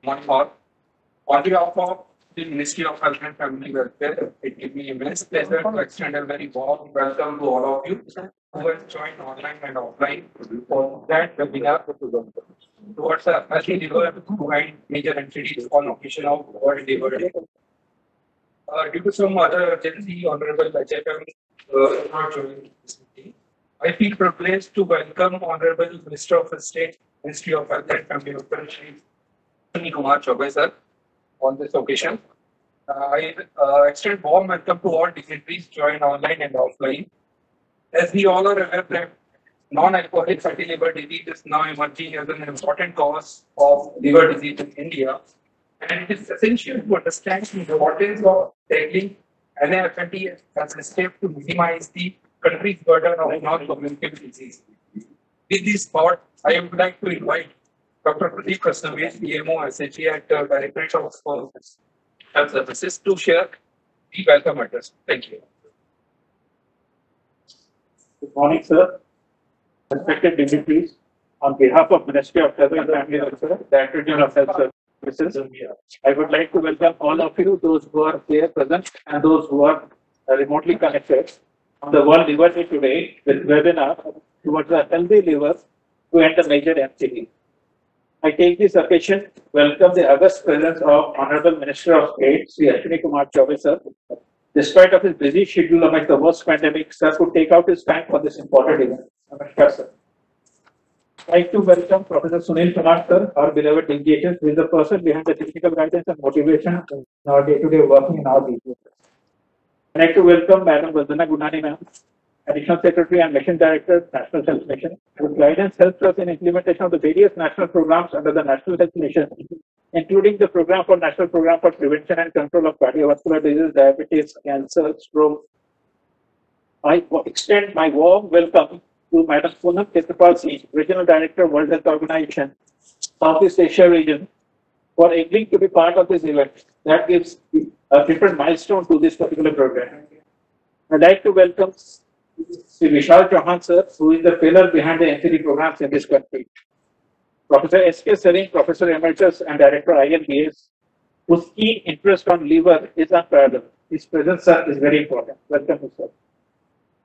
one more. On behalf of the Ministry of Health and Family Welfare, it gives me immense pleasure to extend a very warm welcome to all of you who have joined online and offline for that webinar towards the early liver behind major entities on occasion of World Liver Day. Due to some other urgency, Honorable HFM is not joining this meeting. I feel privileged to welcome Honorable Minister of State, Ministry of Health and Family Welfare, Shri Ashwini Kumar Choubey, sir, on this occasion. I extend warm welcome to all dignitaries joined online and offline. As we all are aware that non-alcoholic fatty liver disease is now emerging as an important cause of liver disease in India, and it is essential to understand the importance of tackling NAFLD as a step to minimize the country's burden of non-communicable disease. With this thought, I would like to invite Dr. Pradeep Kasnavesh, PMO, SHA at Directorate of Health Services, to share the welcome address. Thank you. Good morning, sir. Respected dignitaries, on behalf of Ministry of Health and Family Welfare, Directorate of Health Services, I would like to welcome all of you, those who are here present and those who are remotely connected on the World Liver Day today with webinar towards a healthy liver to end the major NCD. I take this occasion to welcome the august presence of Honorable Minister of State, Sri Ashwini Kumar Choubey, sir. Despite of his busy schedule amidst the worst pandemic, sir could take out his time for this important event. Namaskar, sir. I'd like to welcome Professor Sunil Kumar, sir, our beloved DGHS, who is the person behind the technical guidance and motivation in our day-to-day working in our DGHS. I'd like to welcome Madam Vandana Gunani, ma'am, Additional Secretary and Mission Director, National Health Mission, whose guidance helps us in implementation of the various national programs under the National Health Mission, including the Program for National Program for Prevention and Control of Cardiovascular Disease, Diabetes, Cancer, Stroke. I extend my warm welcome to Madam Poonam Khetrapal, Regional Director, World Health Organization, Southeast Asia region, for agreeing to be part of this event. That gives a different milestone to this particular program. I'd like to welcome Sri Vishal Chauhan, sir, who is the pillar behind the NCD programs in this country. Professor S.K. Sarin, Professor Emeritus and Director ILBS, whose keen interest on liver is unparalleled. His presence, sir, is very important. Welcome, sir.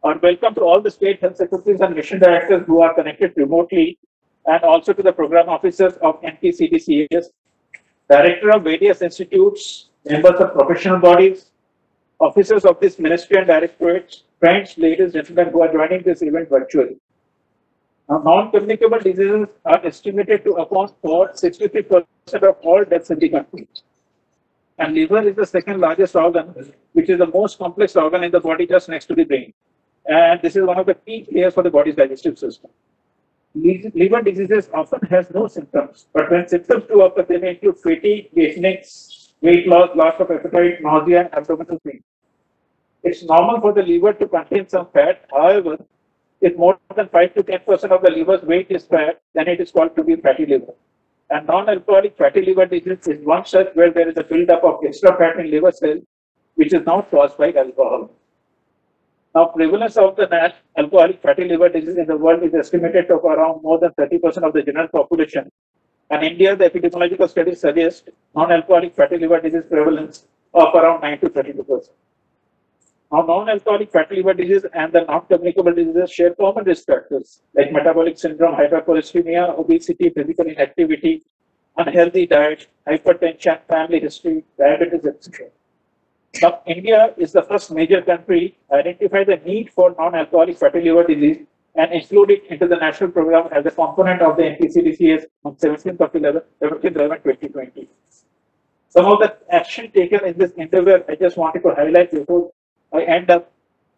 And welcome to all the state health secretaries and mission directors who are connected remotely, and also to the program officers of NPCDCS, director of various institutes, members of professional bodies, officers of this ministry and directorates, friends, ladies, gentlemen who are joining this event virtually. Now, non-communicable diseases are estimated to account for 63% of all deaths in the country. And liver is the second largest organ, which is the most complex organ in the body, just next to the brain. And this is one of the key players for the body's digestive system. Liver diseases often has no symptoms, but when symptoms do occur, they may include fatigue, weakness, weight loss, loss of appetite, nausea, and abdominal pain. It's normal for the liver to contain some fat. However, if more than 5 to 10% of the liver's weight is fat, then it is called to be fatty liver. And non-alcoholic fatty liver disease is one such where there is a buildup of extra fat in liver cells, which is not caused by alcohol. Now, prevalence of the alcoholic fatty liver disease in the world is estimated to around more than 30% of the general population. And in India, the epidemiological studies suggest non-alcoholic fatty liver disease prevalence of around 9 to 32%. Now, non-alcoholic fatty liver disease and the non-communicable diseases share common risk factors like metabolic syndrome, hypercholesteremia, obesity, physical inactivity, unhealthy diet, hypertension, family history, diabetes, etc. Now, India is the first major country to identify the need for non-alcoholic fatty liver disease and include it into the national program as a component of the NPCDCS on 17th of 11/2020. Some of the action taken in this endeavor, I just wanted to highlight before I end up.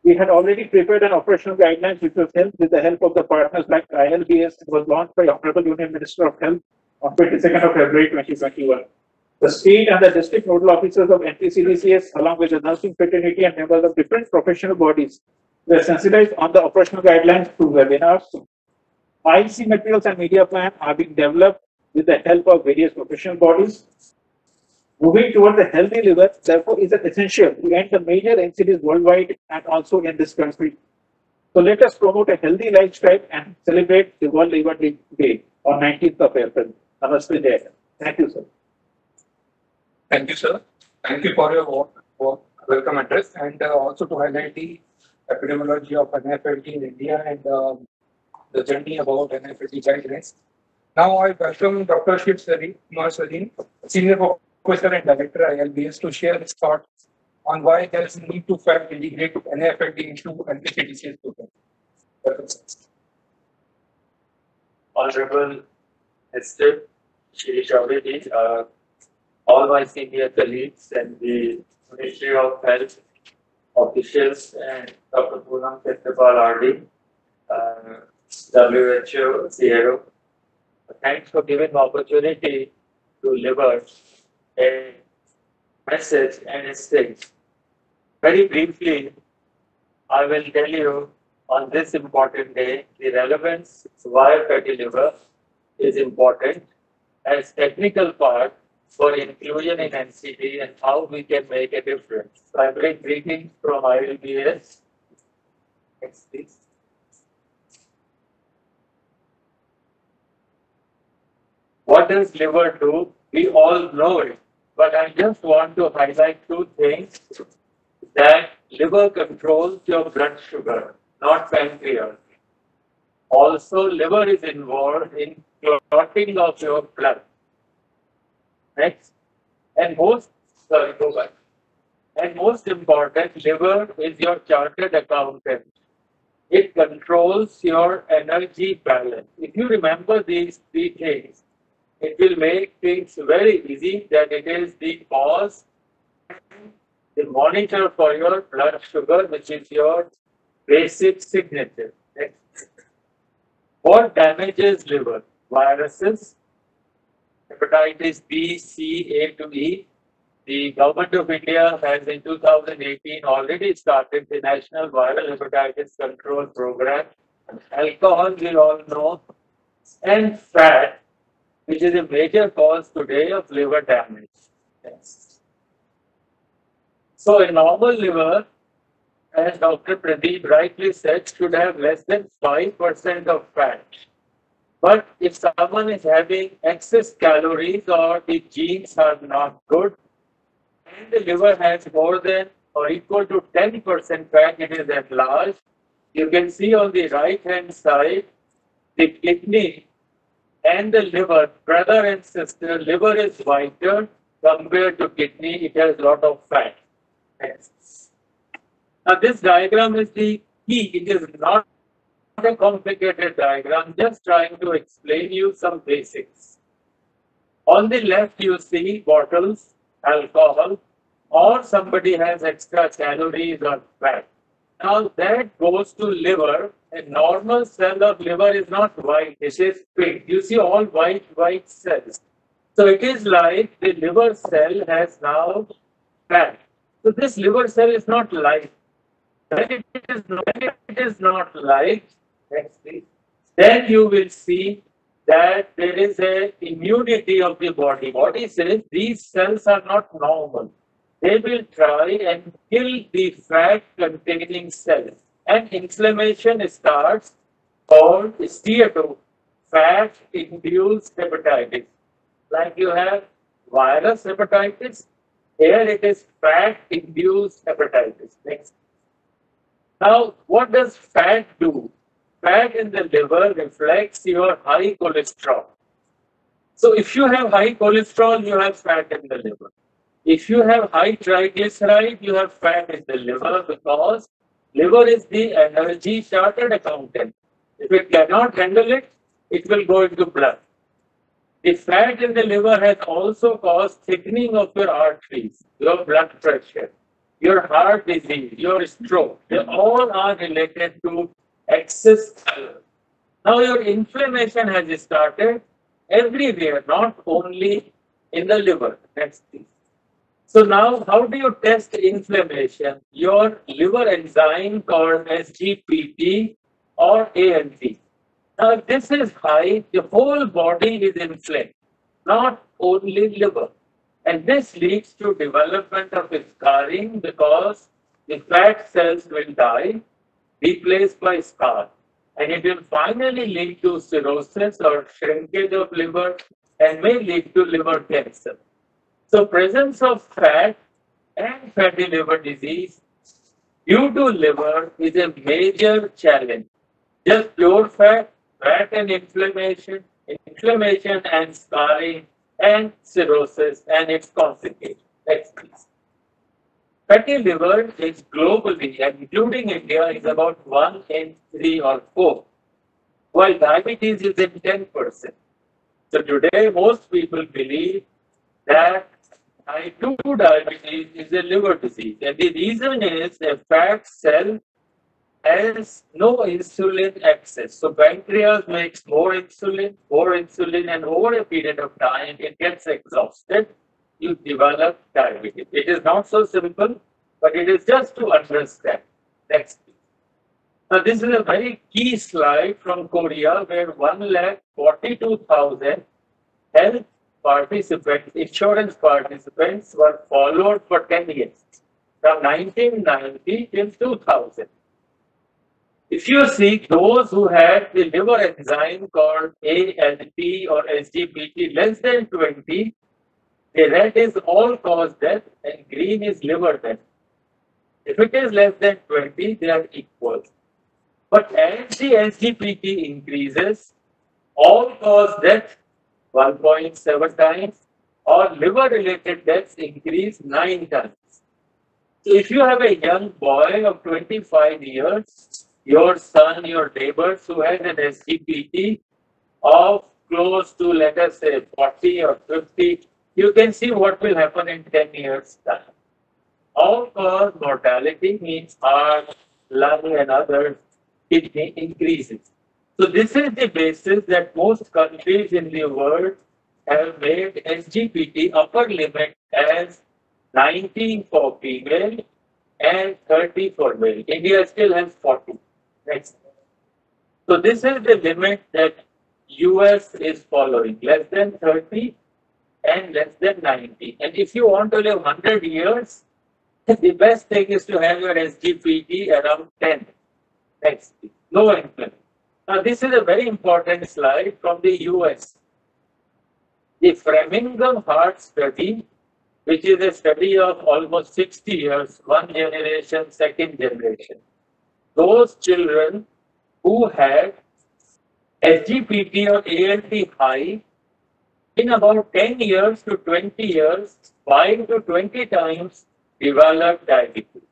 We had already prepared an operational guidelines which was held with the help of the partners like ILBS. It was launched by Honorable Union Minister of Health on 22nd of February 2021. The state and the district nodal officers of NPCDCS, along with the nursing fraternity and members of different professional bodies, were sensitized on the operational guidelines through webinars. IEC materials and media plan are being developed with the help of various professional bodies. Moving towards a healthy liver, therefore, is essential to end the major NCDs worldwide and also in this country. So let us promote a healthy lifestyle and celebrate the World Liver Day on 19th of April. Namaste. Thank you, sir. Thank you, sir. Thank you for your welcome address and also to highlight the epidemiology of NFLT in India and the journey about NFLT guidelines. Now I welcome Dr. Shiv Kumar Sarin, Senior Professor and Director ILBS, to share his thoughts on why there is a need to further integrate NFLT into NPCDCS program. Honorable Mr. Shri Chaudhary, all my senior colleagues and the Ministry of Health officials and Dr. Poonam Khetrapal RD, WHO, CRO. Thanks for giving opportunity to deliver a message and a stage. Very briefly, I will tell you on this important day the relevance why fatty liver is important as technical part for inclusion in NCD and how we can make a difference. So I bring greetings from ILBS. Next, please. What does liver do? We all know it, but I just want to highlight two things. That liver controls your blood sugar, not pancreas. Also, liver is involved in clotting of your blood. Next, and most important, liver is your chartered accountant. It controls your energy balance. If you remember these three things, it will make things very easy that it is the cause, the monitor for your blood sugar, which is your basic signature. Next. What damages liver? Viruses, hepatitis B, C, A to E. The Government of India has in 2018 already started the National Viral Hepatitis Control Program. Alcohol, we all know, and fat, which is a major cause today of liver damage. Yes. So a normal liver, as Dr. Pradeep rightly said, should have less than 5% of fat. But if someone is having excess calories or the genes are not good, and the liver has more than or equal to 10% fat, it is enlarged. You can see on the right hand side, the kidney and the liver, brother and sister. Liver is whiter compared to kidney, it has a lot of fat. Next. Now this diagram is the key, it is not a complicated diagram, just trying to explain you some basics. On the left you see bottles, alcohol, or somebody has extra calories or fat. Now that goes to liver. A normal cell of liver is not white, it is pink. You see all white cells. So it is like the liver cell has now fat. So this liver cell is not light. When it is not light, next please, then you will see that there is a immunity of the body. Body says these cells are not normal. They will try and kill the fat containing cells. And inflammation starts called steato, fat induced hepatitis. Like you have virus hepatitis, here it is fat induced hepatitis. Next. Now, what does fat do? Fat in the liver reflects your high cholesterol. So if you have high cholesterol, you have fat in the liver. If you have high triglyceride, you have fat in the liver because liver is the energy chartered accountant. If it cannot handle it, it will go into blood. The fat in the liver has also caused thickening of your arteries, your blood pressure, your heart disease, your stroke. They all are related to excess calories. Now your inflammation has started everywhere, not only in the liver. Next, please. So now, how do you test inflammation? Your liver enzyme called SGPT or ALT. Now, if this is high, the whole body is inflamed, not only liver. And this leads to development of scarring because the fat cells will die, replaced by scar. And it will finally lead to cirrhosis or shrinkage of liver and may lead to liver cancer. So presence of fat and fatty liver disease due to liver is a major challenge. Just pure fat and inflammation and scarring and cirrhosis and its complications. Next, please. Fatty liver is globally, and including India, is about 1 in 3 or 4, while diabetes is in 10%. So today, most people believe that type 2 diabetes is a liver disease, and the reason is a fat cell has no insulin access. So pancreas makes more insulin, and over a period of time, it gets exhausted. You develop diabetes. It is not so simple, but it is just to understand. Next, please. Now, this is a very key slide from Korea where 1,42,000 health participants, insurance participants were followed for 10 years, from 1990 till 2000. If you see those who had the liver enzyme called ALP or SGPT less than 20, the red is all-cause death and green is liver death. If it is less than 20, they are equal. But as the SGPT increases, all-cause death 1.7 times or liver-related deaths increase 9 times. So if you have a young boy of 25 years, your son, your neighbors who has an SGPT of close to, let us say, 40 or 50, you can see what will happen in 10 years' time. All-cause mortality means heart, lung, and other kidney increases. So this is the basis that most countries in the world have made SGPT upper limit as 19 for female and 30 for male. India still has 40. Next. So this is the limit that US is following, less than 30 and less than 90. And if you want to live 100 years, the best thing is to have your SGPT around 10. Next, no inflammation. Now, this is a very important slide from the US. The Framingham Heart Study, which is a study of almost 60 years, one generation, second generation. Those children who had SGPT or ALT high, in about 10 years to 20 years, 5 to 20 times developed diabetes.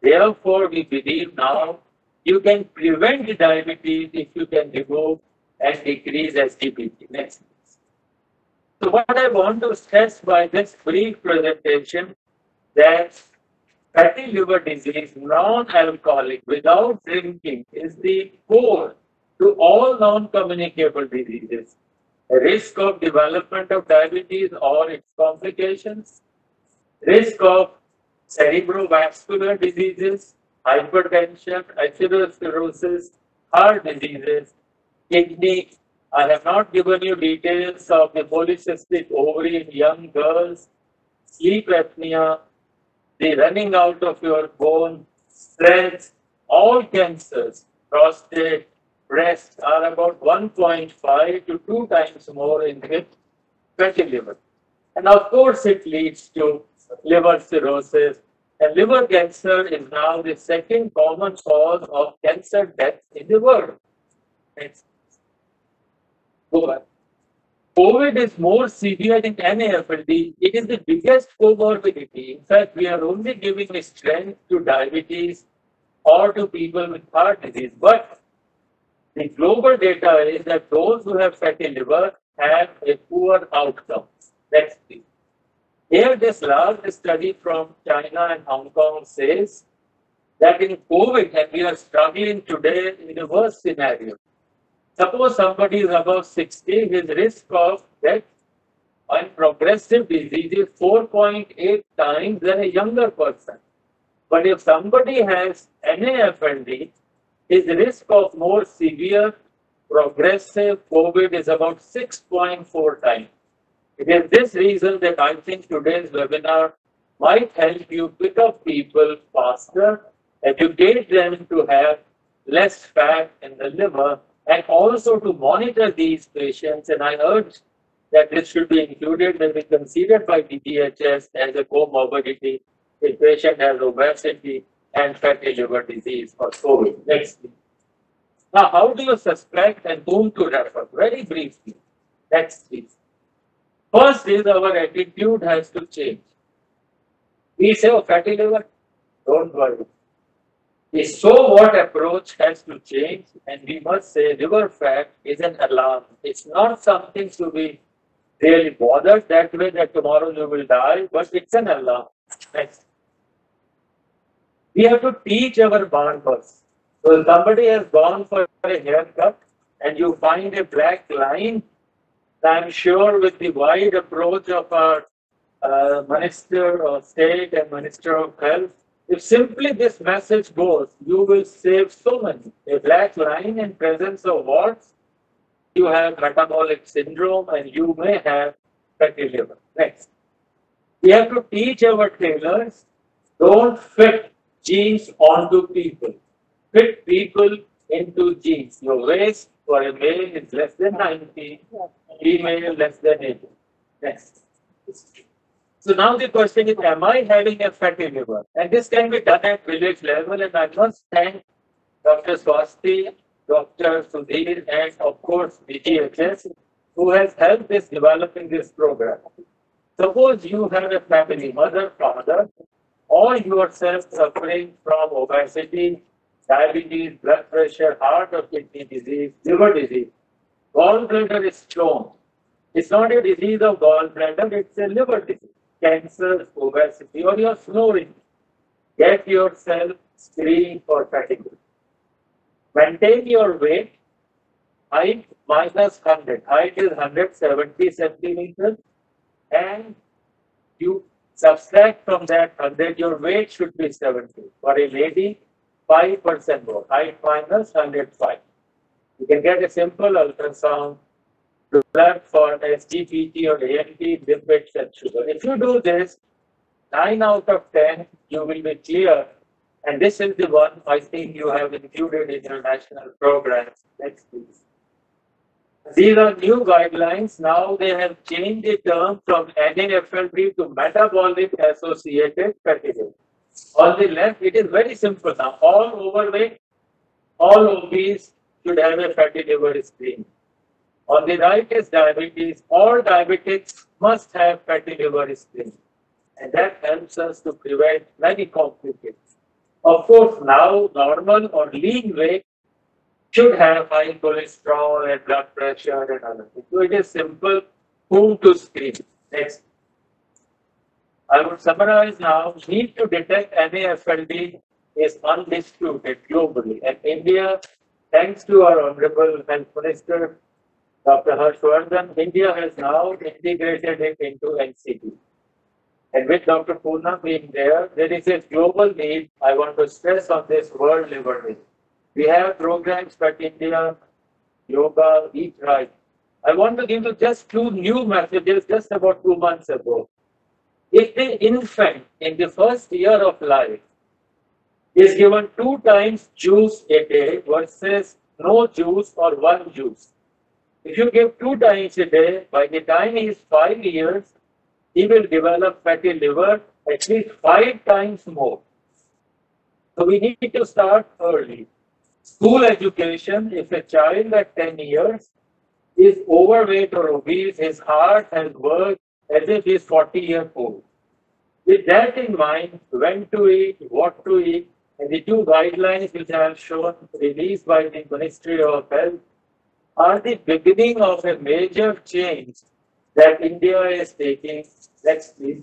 Therefore, we believe now you can prevent diabetes if you can remove and decrease SGPT. Next, please. So what I want to stress by this brief presentation that fatty liver disease, non-alcoholic, without drinking, is the core to all non-communicable diseases. Risk of development of diabetes or its complications, risk of cerebrovascular diseases, hypertension, atherosclerosis, heart diseases, kidney. I have not given you details of the polycystic ovary in young girls, sleep apnea, the running out of your bone, strength, all cancers, prostate, breast are about 1.5 to 2 times more in the fatty liver. And of course, it leads to liver cirrhosis. And liver cancer is now the second common cause of cancer death in the world. Next. Go back. COVID is more severe than NAFLD. It is the biggest comorbidity. In fact, we are only giving strength to diabetes or to people with heart disease. But the global data is that those who have fatty liver have a poor outcome. Next, please. Here, this large study from China and Hong Kong says that in COVID, and we are struggling today in the worst scenario. Suppose somebody is above 60, his risk of death and progressive disease is 4.8 times than a younger person. But if somebody has NAFLD, his risk of more severe progressive COVID is about 6.4 times. It is this reason that I think today's webinar might help you pick up people faster, educate them to have less fat in the liver, and also to monitor these patients. And I urge that this should be included may be considered by DGHS as a comorbidity if patient has obesity and fatty liver disease or COVID. Next, please. Now, how do you suspect and whom to refer? Very briefly. Next, please. First is our attitude has to change. We say, oh, fatty liver, don't worry. The so what approach has to change, and we must say liver fat is an alarm. It's not something to be really bothered that way that tomorrow you will die, but it's an alarm. Next. We have to teach our barbers. So if somebody has gone for a haircut and you find a black line, I'm sure with the wide approach of our Minister of State and Minister of Health, if simply this message goes, you will save so many. A black line in presence of warts, you have metabolic syndrome and you may have fatty liver. Next. We have to teach our tailors, don't fit jeans onto people. Fit people into jeans. Your waist for a male is less than 90, female less than 80. Next. So now the question is, am I having a fatty liver? And this can be done at village level, and I must thank Dr. Swasti, Dr. Sudhir, and of course DGHS, who has helped us developing this program. Suppose you have a family, mother, father, or yourself suffering from obesity, diabetes, blood pressure, heart or kidney disease, liver disease. Gallbladder is stone. It's not a disease of gallbladder, it's a liver disease. Cancer, obesity, or you're snoring. Get yourself screened for fatty liver. Maintain your weight, height minus 100. Height is 170 centimeters, and you subtract from that 100, your weight should be 70. For a lady, 5% more. Height minus 105. You can get a simple ultrasound, blood for SGPT or ANT, lipids and sugar. If you do this, 9 out of 10, you will be clear. And this is the one I think you have included in your national program. Next, please. These are new guidelines. Now they have changed the term from NAFLD to metabolic associated fatty liver. On the left, it is very simple now. All overweight, all obese should have a fatty liver screen. On the right is diabetes. All diabetics must have fatty liver screen. And that helps us to prevent many complications. Of course, now normal or lean weight should have high cholesterol and blood pressure and other things. So it is simple whom to screen. Next. I would summarize now, need to detect NAFLD is undisputed globally. And India, thanks to our Honorable Health Minister, Dr. Harshvardhan, India has now integrated it into NCD. And with Dr. Poorna being there is a global need. I want to stress on this World Liver Day. We have programs for India, yoga, eat right. I want to give you just 2 new messages just about 2 months ago. If the infant in the first year of life is given 2 times juice a day versus no juice or 1 juice, if you give 2 times a day, by the time he is 5 years, he will develop fatty liver at least 5 times more. So we need to start early. School education, if a child at 10 years is overweight or obese, his heart has worked as if he is 40 years old. With that in mind, when to eat, what to eat, and the 2 guidelines which I have shown released by the Ministry of Health are the beginning of a major change that India is taking. Next, please.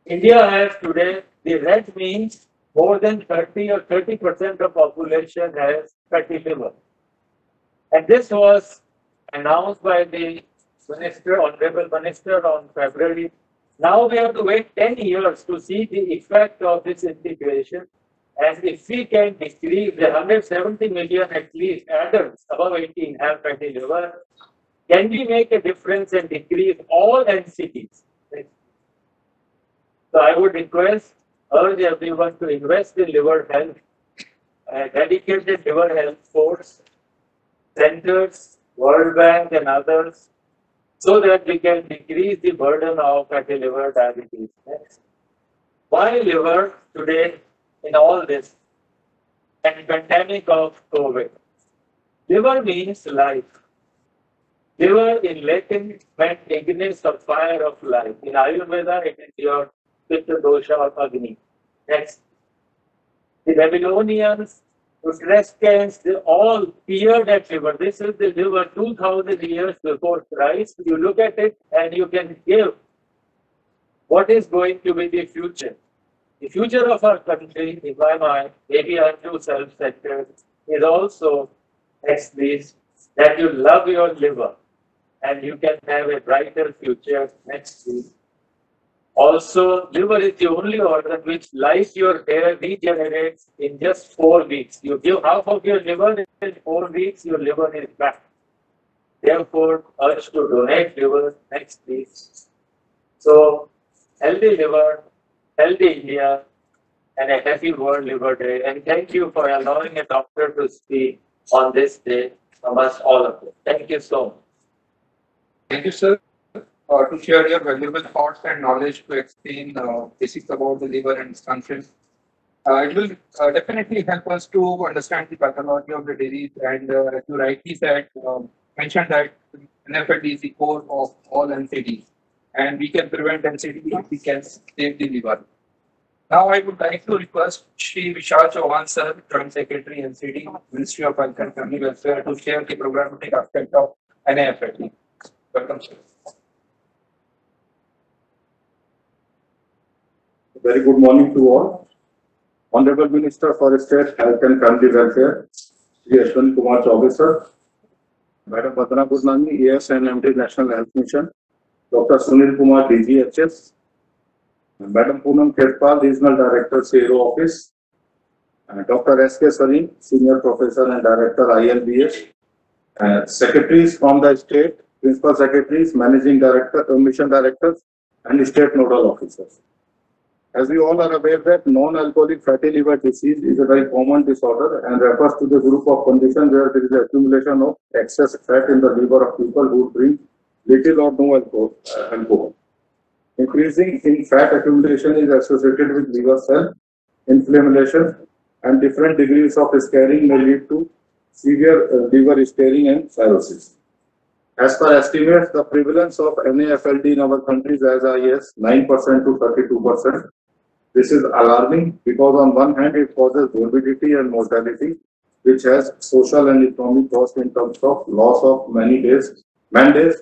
India has today, the red means more than 30 or 30% of population has fatty liver. And this was announced by the Minister, Honorable Minister on February. Now we have to wait 10 years to see the effect of this integration. And if we can decrease the 170 million at least adults above 18 have fatty liver, can we make a difference and decrease all NCDs? So I would urge everyone to invest in liver health, dedicated liver health force, centers, World Bank and others, so that we can decrease the burden of fatty liver diabetes. Next. Why liver today in all this and pandemic of COVID? Liver means life. Liver in Latin meant ignis of fire of life. In Ayurveda, it is your Pitta dosha or Agni. Next. The Babylonians, Etruscans, they all feared that liver. This is the liver 2000 years before Christ. You look at it and you can give what is going to be the future. The future of our country, in my mind, maybe I'm too self-centered, is also next please, that you love your liver and you can have a brighter future. Next please. Also, liver is the only organ which, like your hair, regenerates in just 4 weeks. You give half of your liver in 4 weeks, your liver is back. Therefore, urge to donate liver. Next please. So, healthy liver, healthy India, and a happy World Liver Day. And thank you for allowing a doctor to speak on this day from us all of you. Thank you so much. Thank you, sir, to share your valuable thoughts and knowledge to explain basics about the liver and its function. It will definitely help us to understand the pathology of the disease. And as you rightly said, mentioned that NFLD is the core of all NCDs, and we can prevent NCD if we can save the liver. Now, I would like to request Shri Vishal Chauhan, sir, Joint Secretary, NCD, Ministry of Health and Family Welfare, to share the programmatic aspect of NAFLD. Welcome, sir. Very good morning to all. Honorable Minister for State Health and Family Welfare, Shri Ashwin Kumar Chaubey, sir. Madam Vandana Gurnani, ES and MD National Health Mission. Dr. Sunil Kumar, DGHS. Madam Poonam Khetpal, Regional Director, CRO Office. Dr. S.K. Sarin, Senior Professor and Director, ILBS. Secretaries from the state, Principal Secretaries, Managing Director, Mission Directors, and State Nodal Officers. As we all are aware that non-alcoholic fatty liver disease is a very common disorder and refers to the group of conditions where there is accumulation of excess fat in the liver of people who drink little or no alcohol. Increasing in fat accumulation is associated with liver cell inflammation, and different degrees of scarring may lead to severe liver scarring and cirrhosis. As per estimates, the prevalence of NAFLD in our country is as high as 9% to 32%. This is alarming because on one hand it causes morbidity and mortality, which has social and economic cost in terms of loss of man days, and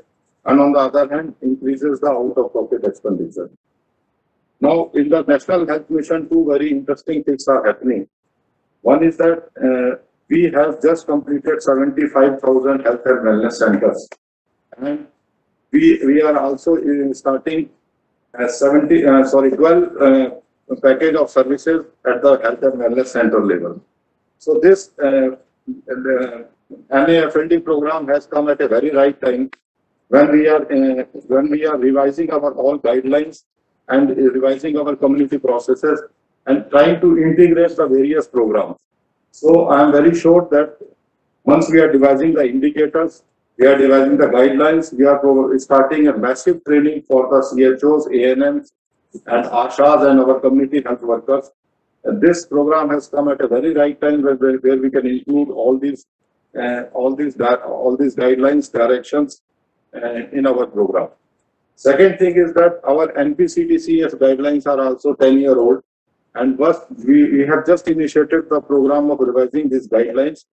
on the other hand increases the out-of-pocket expenditure. Now, in the National Health Mission, two very interesting things are happening. One is that we have just completed 75,000 health and wellness centers, and we are also starting 12 package of services at the health and wellness center level. So this NAFLD program has come at a very right time when we are revising our all guidelines and revising our community processes and trying to integrate the various programs. So I am very sure that once we are devising the indicators, we are devising the guidelines, we are starting a massive training for the CHOs, ANMs, and ASHAs and our community health workers. And this program has come at a very right time where we can include all these guidelines, directions in our program. Second thing is that our NPCTCS guidelines are also 10-year-old, and we have just initiated the program of revising these guidelines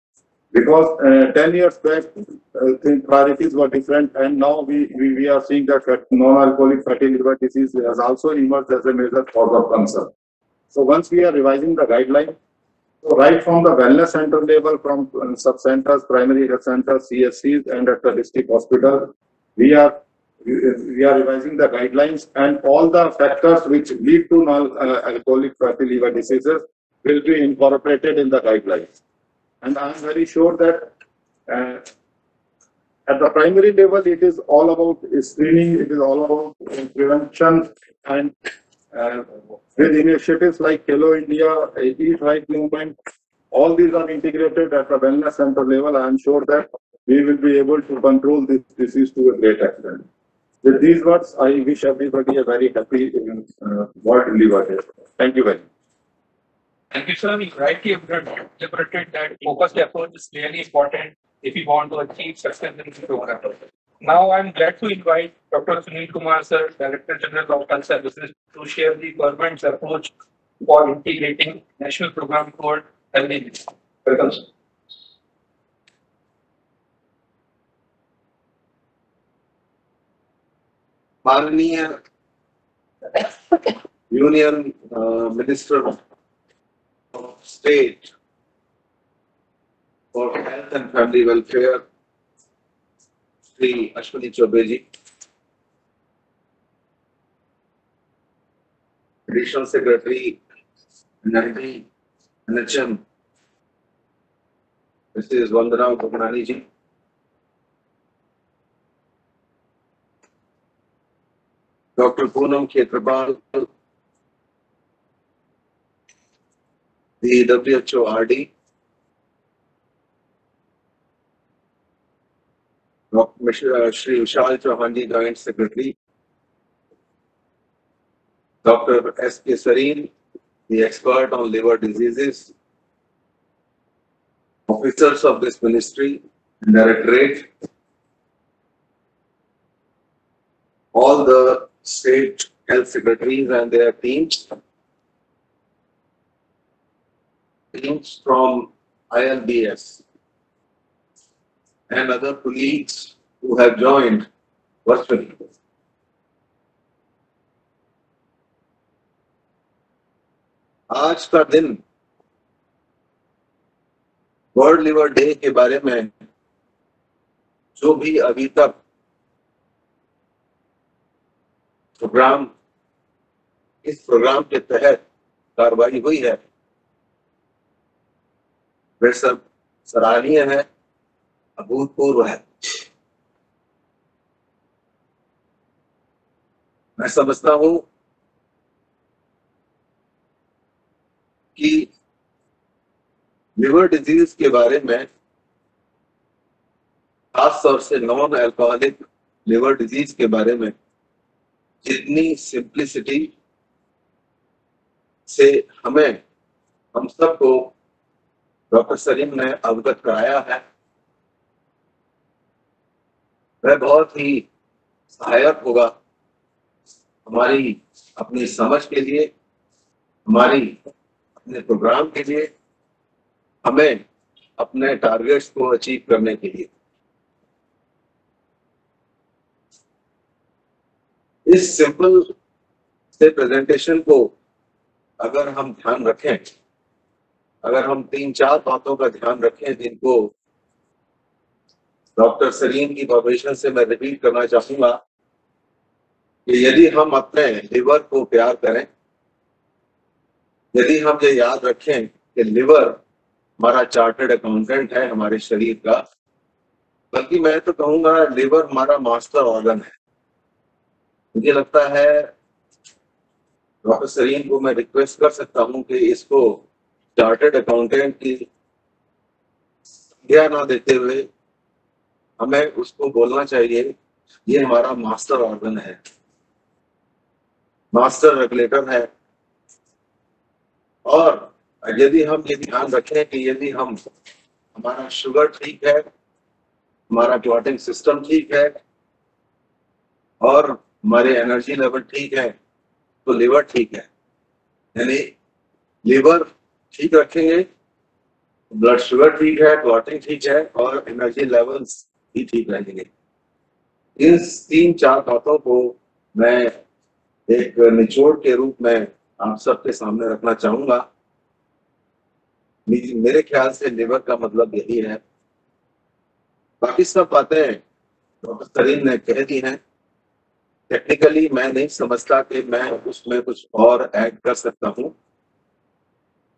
because 10 years back priorities were different, and now we are seeing that non-alcoholic fatty liver disease has also emerged as a major cause of concern. So once we are revising the guideline, so right from the wellness center level, from sub-centers, primary health centers, CSCs, and at the district hospital, we are revising the guidelines, and all the factors which lead to non-alcoholic fatty liver diseases will be incorporated in the guidelines. And I am very sure that at the primary level, it is all about screening, it is all about prevention, and with initiatives like Hello India, Eat Right movement, all these are integrated at the wellness center level. I am sure that we will be able to control this disease to a great extent. With these words, I wish everybody a very happy World Liver Day. Thank you very much. Thank you, sir. You rightly interpreted that focused effort is really important if you want to achieve success in the program. Now, I'm glad to invite Dr. Sunil Kumar, sir, Director General of Health Services, to share the government's approach for integrating national program toward healthy. Welcome, sir. माननीय union minister of state for health and family welfare Shri Ashwini Choubey ji, additional secretary NHM Mrs Vandana Gugnani ji, Dr. Poonam Khetrapal, the WHO RD, Dr. Shri Vishal Chauhan, Joint Secretary, Dr. S.K. Sareen, the expert on liver diseases, officers of this ministry, directorate, all the state health secretaries and their teams from ILBS and other colleagues who have joined virtually. आज का दिन world liver day के बारे में जो भी अभी तक इस प्रोग्राम के तहत कार्रवाई हुई है वे सब सराहनीय है, अभूतपूर्व है। मैं समझता हूं कि लिवर डिजीज के बारे में, खास तौर से नॉन अल्कोहलिक लिवर डिजीज के बारे में जितनी सिंप्लिसिटी से हम सबको डॉक्टर सलीम ने अवगत कराया है, वह बहुत ही सहायक होगा हमारी अपनी समझ के लिए, हमारी अपने प्रोग्राम के लिए, हमें अपने टारगेट्स को अचीव करने के लिए। इस सिंपल से प्रेजेंटेशन को अगर हम ध्यान रखें, अगर हम 3-4 बातों का ध्यान रखें जिनको डॉक्टर सलीम की परमिशन से मैं रिपीट करना चाहूंगा कि यदि हम अपने लिवर को प्यार करें, यदि हम ये याद रखें कि लिवर हमारा चार्टर्ड अकाउंटेंट है हमारे शरीर का, बल्कि मैं तो कहूंगा लिवर हमारा मास्टर ऑर्गन है। मुझे लगता है डॉक्टर सलीम को मैं रिक्वेस्ट कर सकता हूं कि इसको चार्टर्ड अकाउंटेंट की संज्ञा ना देते हुए हमें उसको बोलना चाहिए ये हमारा मास्टर ऑर्गन है, मास्टर रेगुलेटर है। और यदि हम ये ध्यान रखें कि यदि हमारा शुगर ठीक है, हमारा क्लॉटिंग सिस्टम ठीक है और हमारे एनर्जी लेवल ठीक है, तो लिवर ठीक है। यानी लिवर ठीक रखेंगे, ब्लड शुगर ठीक है, क्लॉटिंग ठीक है और एनर्जी लेवल्स भी ठीक रहेंगे। इन 3-4 बातों को मैं एक निचोड़ के रूप में आप सबके सामने रखना चाहूंगा। मेरे ख्याल से लिवर का मतलब यही है। बाकी सब बातें डॉक्टर सलीम ने कह दी हैं। टेक्निकली मैं नहीं समझता कि मैं उसमें कुछ और ऐड कर सकता हूं।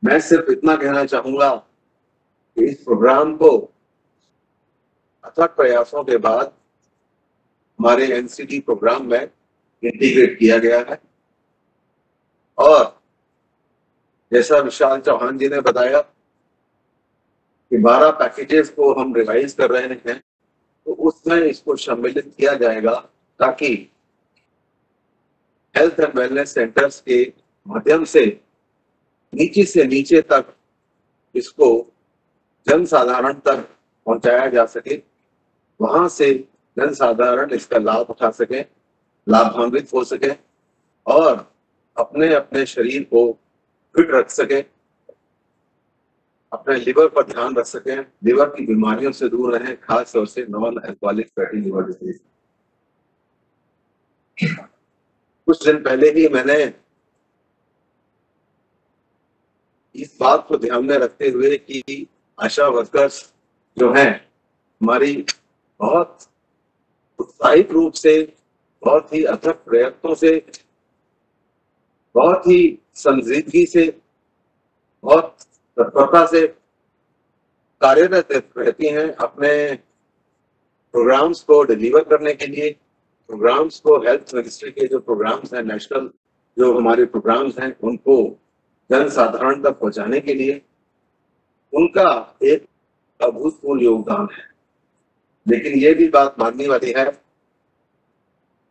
मैं सिर्फ इतना कहना चाहूंगा कि इस प्रोग्राम को अथक प्रयासों के बाद हमारे एनसीडी प्रोग्राम में इंटीग्रेट किया गया है और जैसा विशाल चौहान जी ने बताया कि 12 पैकेजेस को हम रिवाइज कर रहे हैं, तो उसमें इसको सम्मिलित किया जाएगा ताकि हेल्थ एंड वेलनेस सेंटर्स के माध्यम से नीचे तक इसको जन साधारण तक पहुंचाया जा सके, वहां से जन साधारण इसका लाभ उठा सके, लाभान्वित हो सके और अपने अपने शरीर को फिट रख सके, अपने लिवर पर ध्यान रख सके, लिवर की बीमारियों से दूर रहें, खास तौर से non alcoholic fatty liver disease. कुछ दिन पहले ही मैंने इस बात को ध्यान में रखते हुए कि आशा वर्कर्स जो हैं हमारी बहुत उत्साहित रूप से, बहुत ही अथक प्रयत्नों से, बहुत ही संजीदगी से, बहुत तत्परता से कार्यरत रहती हैं अपने प्रोग्राम्स को डिलीवर करने के लिए, प्रोग्राम्स को हेल्थ मिनिस्ट्री के जो प्रोग्राम्स हैं, नेशनल जो हमारे प्रोग्राम्स हैं, उनको जन साधारण तक पहुंचाने के लिए उनका एक अभूतपूर्व योगदान है। लेकिन ये भी बात मानने वाली है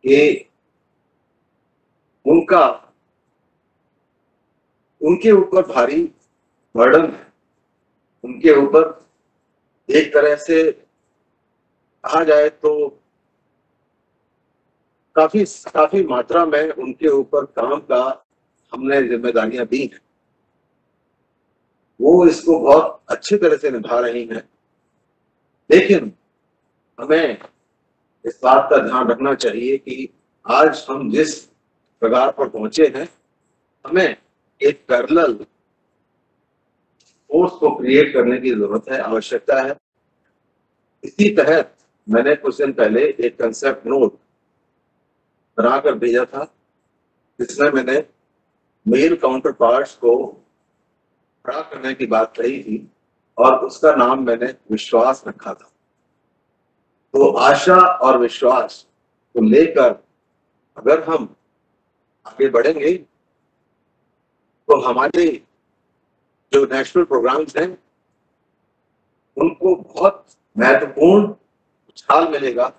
कि उनके ऊपर भारी बर्डन है, उनके ऊपर एक तरह से कहा जाए तो काफी मात्रा में उनके ऊपर काम का हमने जिम्मेदारियां दी हैं। वो इसको बहुत अच्छी तरह से निभा रही हैं, लेकिन हमें इस बात का ध्यान रखना चाहिए कि आज हम जिस प्रकार पर पहुंचे हैं, हमें एक पैरेलल फोर्स को क्रिएट करने की जरूरत है, आवश्यकता है। इसी तहत मैंने कुछ दिन पहले एक कंसेप्ट नोट बनाकर भेजा था, जिसमें मैंने मेल काउंटर पार्ट्स को खड़ा करने की बात कही थी और उसका नाम मैंने विश्वास रखा था। तो आशा और विश्वास को लेकर अगर हम आगे बढ़ेंगे तो हमारे जो नेशनल प्रोग्राम्स हैं उनको बहुत महत्वपूर्ण उछाल मिलेगा,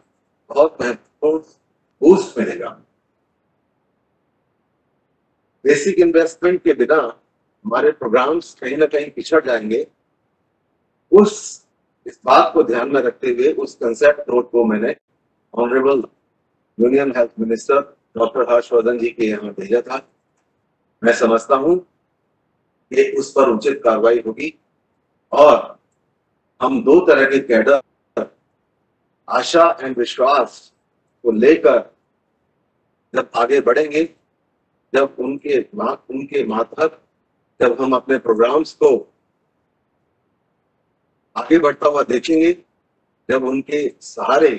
बहुत महत्वपूर्ण बूस्ट मिलेगा। बेसिक इन्वेस्टमेंट के बिना हमारे प्रोग्राम्स कहीं ना कहीं पिछड़ जाएंगे। इस बात को ध्यान में रखते हुए उस कंसेप्ट नोट को मैंने honourable union health minister doctor Harshvardhan ji के यहाँ भेजा था। मैं समझता हूँ कि उस पर उचित कार्रवाई होगी और हम दो तरह के कैडर आशा एंड विश्वास को लेकर जब आगे बढ़ेंगे, जब उनके मातहत जब हम अपने प्रोग्राम्स को आगे बढ़ता हुआ देखेंगे, जब उनके सहारे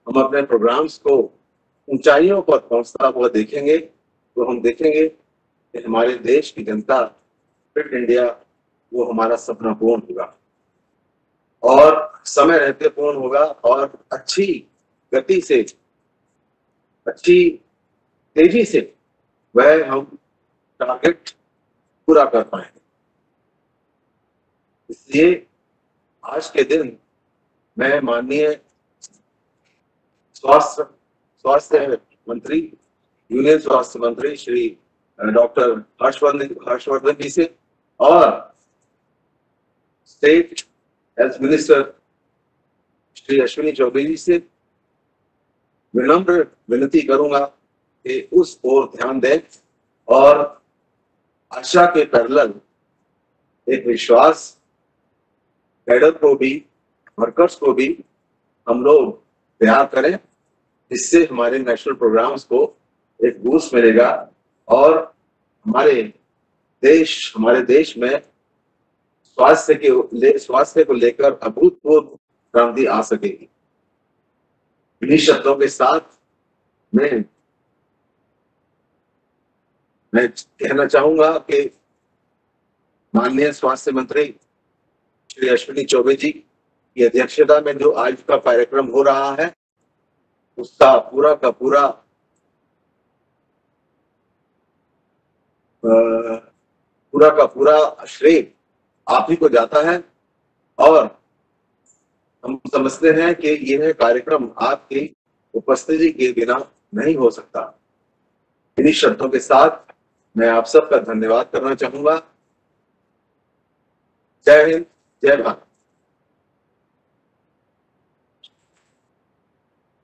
हम अपने प्रोग्राम्स को ऊंचाइयों पर पहुंचता हुआ देखेंगे, तो हम देखेंगे कि हमारे देश की जनता फिट इंडिया वो हमारा सपना पूर्ण होगा और समय रहते पूर्ण होगा और अच्छी गति से, अच्छी तेजी से वह हम टारगेट पूरा कर पाएंगे। इसलिए आज के दिन मैं माननीय स्वास्थ्य मंत्री, यूनियन स्वास्थ्य मंत्री श्री डॉक्टर हर्षवर्धन जी से और state health minister Shri Ashwini Choubey ji से विनम्र विनती करूंगा कि उस ओर ध्यान दें और आशा के पैरेलल एक विश्वास कैडर को भी, वर्कर्स को भी हम लोग तैयार करें। इससे हमारे नेशनल प्रोग्राम्स को एक बूस्ट मिलेगा और हमारे देश में स्वास्थ्य को लेकर अभूतपूर्व क्रांति आ सकेगी। इन्हीं शब्दों के साथ मैं कहना चाहूंगा कि माननीय स्वास्थ्य मंत्री श्री अश्विनी चौबे जी की अध्यक्षता में जो आज का कार्यक्रम हो रहा है, उसका पूरा का पूरा श्रेय आप ही को जाता है और हम समझते हैं कि यह कार्यक्रम आपकी उपस्थिति के बिना नहीं हो सकता। इन्हीं शर्तों के साथ मैं आप सबका धन्यवाद करना चाहूंगा। जय हिंद, जय Bharat.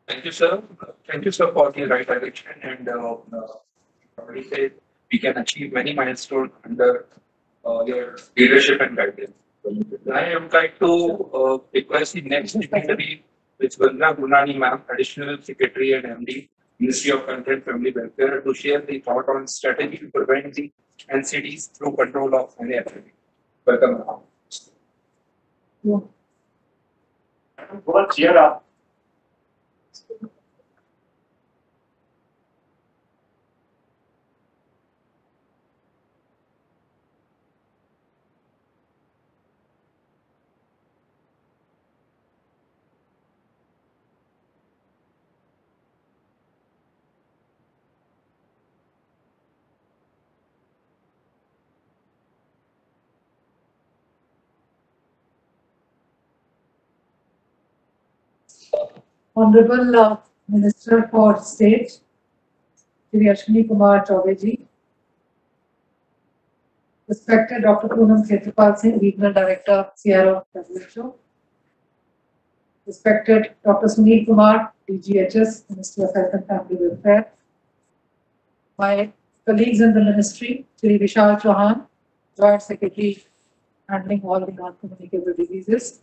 Thank you, sir. Thank you, sir, for the right direction and already said we can achieve many milestones under your leadership and guidance. I am going to request the next dignitary, which is Vandana Gunani, ma'am, Additional Secretary and MD, Ministry of Health and Family Welfare, to share the thought on strategy to prevent the NCDs through control of any epidemic. Welcome, ma'am. What's your up? Honorable Minister for State, Shri Ashwini Kumar Chaubey ji, respected Dr. Poonam Khetrapal Singh, Regional Director, CRO, WHO, respected Dr. Sunil Kumar, DGHS, Ministry of Health and Family Welfare, my colleagues in the ministry, Shri Vishal Chauhan, Joint Secretary, handling all the non-communicable diseases,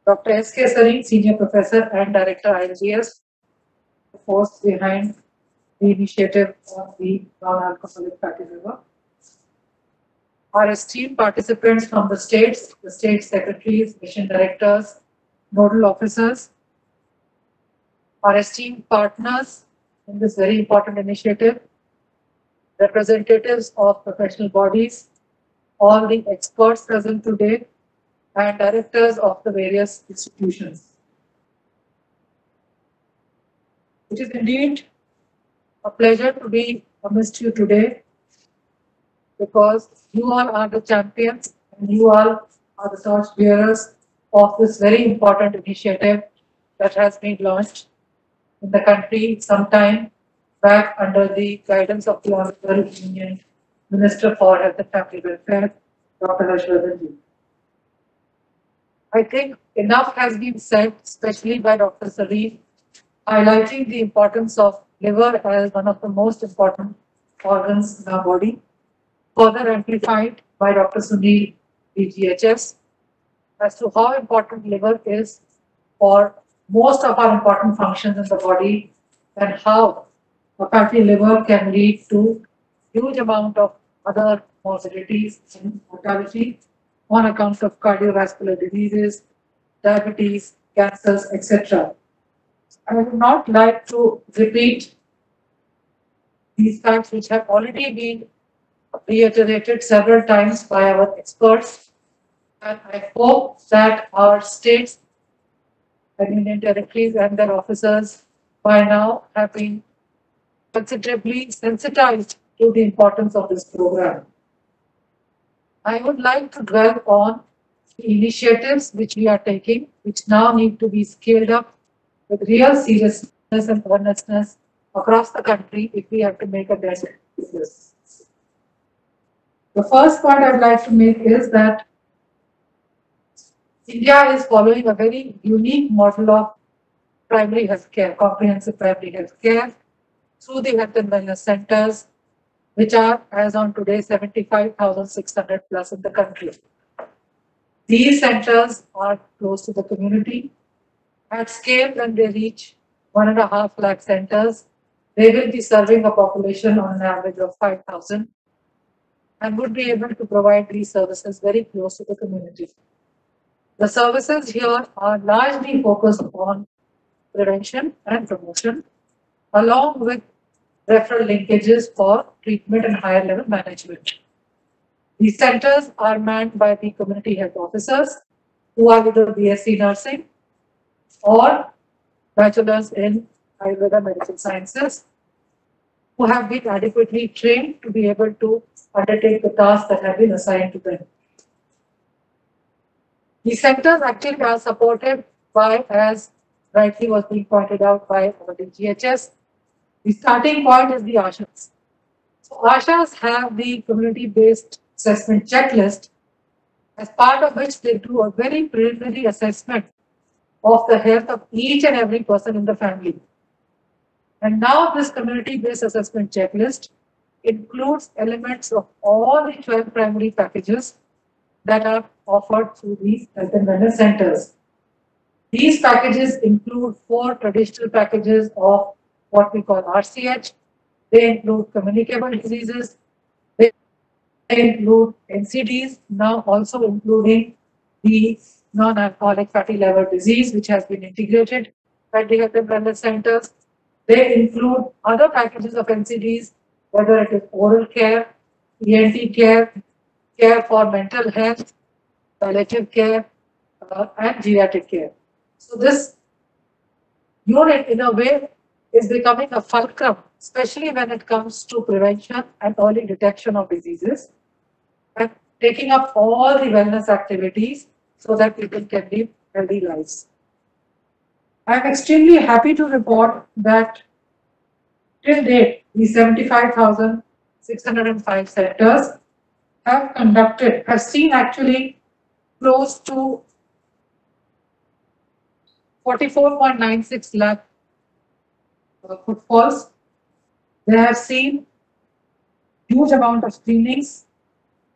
Dr. S.K. Sareen, Senior Professor and Director, ILGS, the force behind the initiative on the non-alcoholic fatty liver. Our esteemed participants from the state secretaries, mission directors, nodal officers, our esteemed partners in this very important initiative, representatives of professional bodies, all the experts present today, and directors of the various institutions. It is indeed a pleasure to be amidst you today because you all are the champions and you all are the torch bearers of this very important initiative that has been launched in the country some time back under the guidance of the Honorable Union Minister for Health and Family Welfare, Dr. Harshvardhan ji. I think enough has been said, especially by Dr. Sareen, highlighting the importance of liver as one of the most important organs in our body, further amplified by Dr. Sunil, DGHS, as to how important liver is for most of our important functions in the body and how a fatty liver can lead to huge amount of other morbidities and mortality on account of cardiovascular diseases, diabetes, cancers, etc. I would not like to repeat these facts which have already been reiterated several times by our experts, and I hope that our states and union territories and their officers by now have been considerably sensitized to the importance of this program. I would like to dwell on the initiatives which we are taking, which now need to be scaled up with real seriousness and earnestness across the country if we have to make a dent in this. The first point I would like to make is that India is following a very unique model of primary health care, comprehensive primary health care, through the health and wellness centers, which are, as on today, 75,600 plus in the country. These centers are close to the community. At scale, when they reach 1.5 lakh centers, they will be serving a population on an average of 5,000 and would be able to provide these services very close to the community. The services here are largely focused on prevention and promotion, along with referral linkages for treatment and higher level management. These centers are manned by the community health officers who are either BSc nursing or bachelors in Ayurveda medical sciences, who have been adequately trained to be able to undertake the tasks that have been assigned to them. These centers actually are supported by, as rightly was being pointed out by our DGHS, The starting point is the ASHAs. So ASHAs have the community-based assessment checklist, as part of which they do a very preliminary assessment of the health of each and every person in the family. And now this community-based assessment checklist includes elements of all the 12 primary packages that are offered through these health and wellness centers. These packages include 4 traditional packages of what we call RCH. They include communicable diseases. They include NCDs, now also including the non-alcoholic fatty liver disease, which has been integrated by the health and wellness centers. They include other packages of NCDs, whether it is oral care, ENT care, care for mental health, palliative care, and geriatric care. So this unit, in a way, is becoming a fulcrum, especially when it comes to prevention and early detection of diseases, and taking up all the wellness activities so that people can live healthy lives. I'm extremely happy to report that till date, the 75,605 centers have seen actually close to 44.96 lakh footfalls. They have seen huge amount of screenings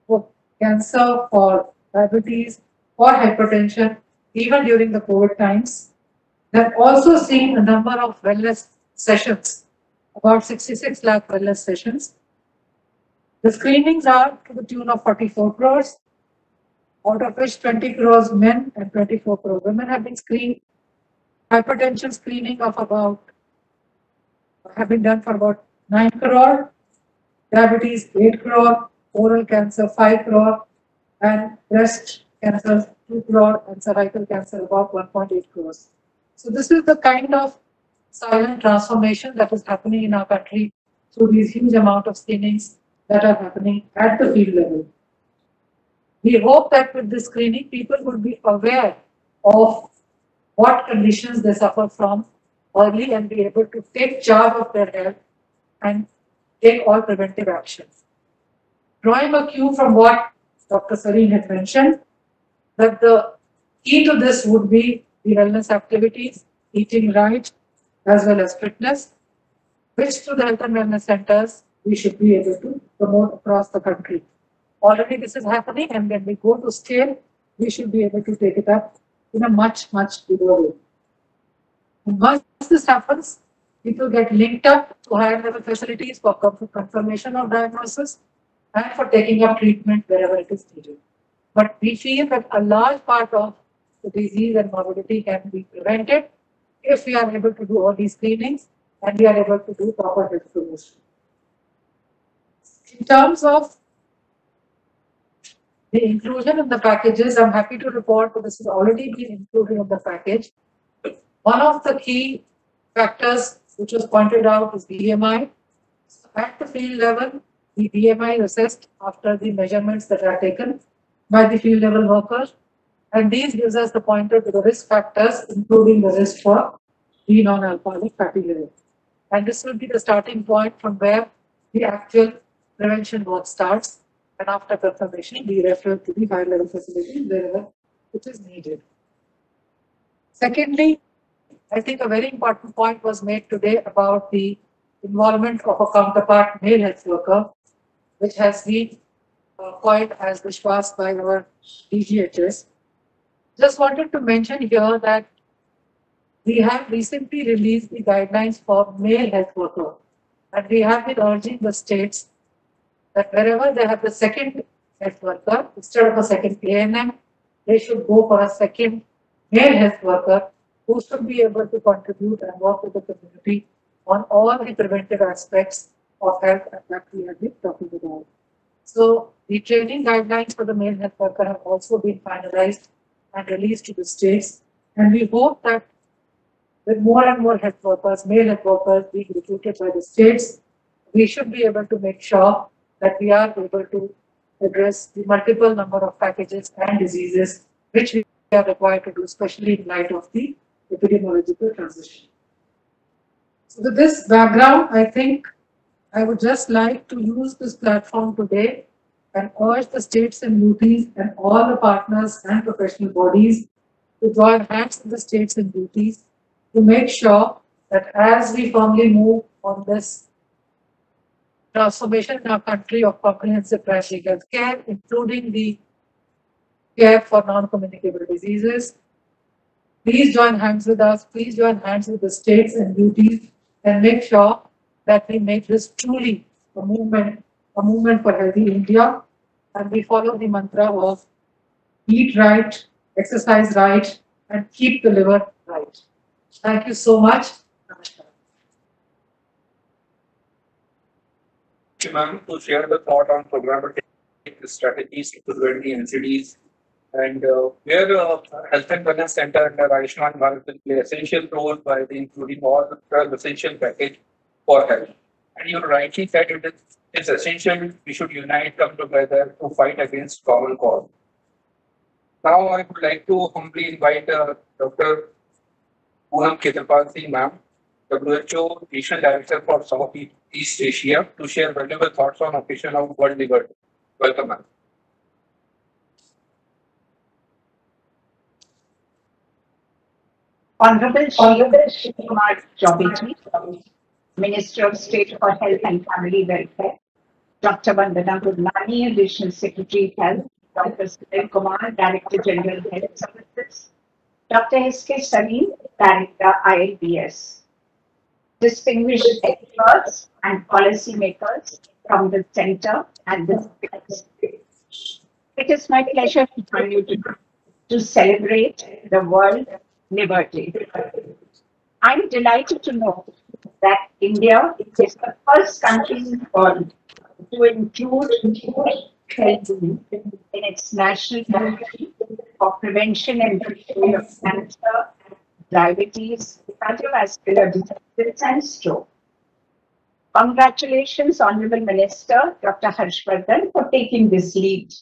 for cancer, for diabetes, for hypertension, even during the COVID times. They have also seen a number of wellness sessions, about 66 lakh wellness sessions. The screenings are to the tune of 44 crores, out of which 20 crores men and 24 crores women have been screened. Hypertension screening of have been done for about 9 crore, diabetes 8 crore, oral cancer 5 crore, and breast cancer 2 crore, and cervical cancer about 1.8 crores. So this is the kind of silent transformation that is happening in our country through these huge amount of screenings that are happening at the field level. We hope that with this screening, people would be aware of what conditions they suffer from early and be able to take charge of their health and take all preventive actions. Drawing a cue from what Dr. Sareen had mentioned, that the key to this would be the wellness activities, eating right, as well as fitness, which through the health and wellness centers we should be able to promote across the country. Already this is happening, and when we go to scale, we should be able to take it up in a much, much bigger way. And once this happens, people get linked up to higher level facilities for confirmation of diagnosis and for taking up treatment wherever it is needed. But we feel that a large part of the disease and morbidity can be prevented if we are able to do all these screenings and we are able to do proper health promotion. In terms of the inclusion in the packages, I'm happy to report that this has already been included in the package. One of the key factors which was pointed out is BMI. At the field level, the BMI is assessed after the measurements that are taken by the field level workers, and these gives us the pointer to the risk factors, including the risk for the non-alcoholic fatty liver. And this will be the starting point from where the actual prevention work starts, and after confirmation, we refer to the higher level facility wherever it is needed. Secondly, I think a very important point was made today about the involvement of a counterpart male health worker, which has been coined as Vishwas by our DGHS. Just wanted to mention here that we have recently released the guidelines for male health worker, and we have been urging the states that wherever they have the second health worker, instead of a second ANM, they should go for a second male health worker who should be able to contribute and work with the community on all the preventive aspects of health that we have been talking about. So the training guidelines for the male health worker have also been finalized and released to the states, and we hope that with more and more health workers, male health workers being recruited by the states, we should be able to make sure that we are able to address the multiple number of packages and diseases which we are required to do, especially in light of the epidemiological transition. So with this background, I think I would just like to use this platform today and urge the states and UTs and all the partners and professional bodies to join hands with the states and UTs to make sure that as we firmly move on this transformation in our country of comprehensive primary health care, including the care for non-communicable diseases, please join hands with us, please join hands with the states and UTs and make sure that we make this truly a movement for healthy India, and we follow the mantra of eat right, exercise right, and keep the liver right. Thank you so much. Thank you, ma'am, to share the thought on programmatic strategies to prevent the NCDs and where Health and Wellness Center and Ayushman Bharat will play essential role by including all the essential package for health. And you rightly said it's essential we should unite, come together to fight against common cause. Now I would like to humbly invite Dr. Poonam Khetarpal Singh, ma'am, WHO Regional Director for Southeast Asia, to share valuable thoughts on occasion of World Liver Day. Welcome, ma'am. Honorable Shri Kumar Chaubey, Minister of State for Health and Family Welfare, Dr. Vandana Gurnani, Additional Secretary Health, Dr. Sunil Kumar, Director General Health Services, Dr. S.K. Salim, Director ILBS, distinguished experts and policymakers from the center and the states. It is my pleasure to join you to celebrate the World Liver Day. I'm delighted to know that India is the first country in the world to include health in its national policy for prevention and control of cancer, diabetes, cardiovascular diseases, and stroke. Congratulations, Honorable Minister Dr. Harshvardhan, for taking this lead.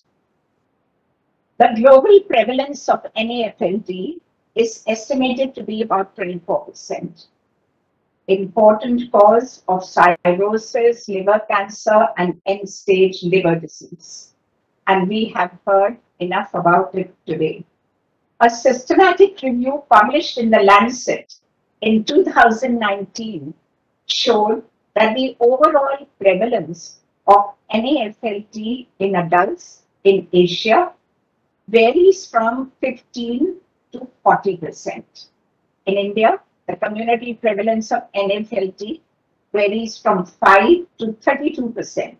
The global prevalence of NAFLD is estimated to be about 24%. Important cause of cirrhosis, liver cancer, and end-stage liver disease. And we have heard enough about it today. A systematic review published in The Lancet in 2019 showed that the overall prevalence of NAFLD in adults in Asia varies from 15 to 40%. In India, the community prevalence of NAFLD varies from 5 to 32%,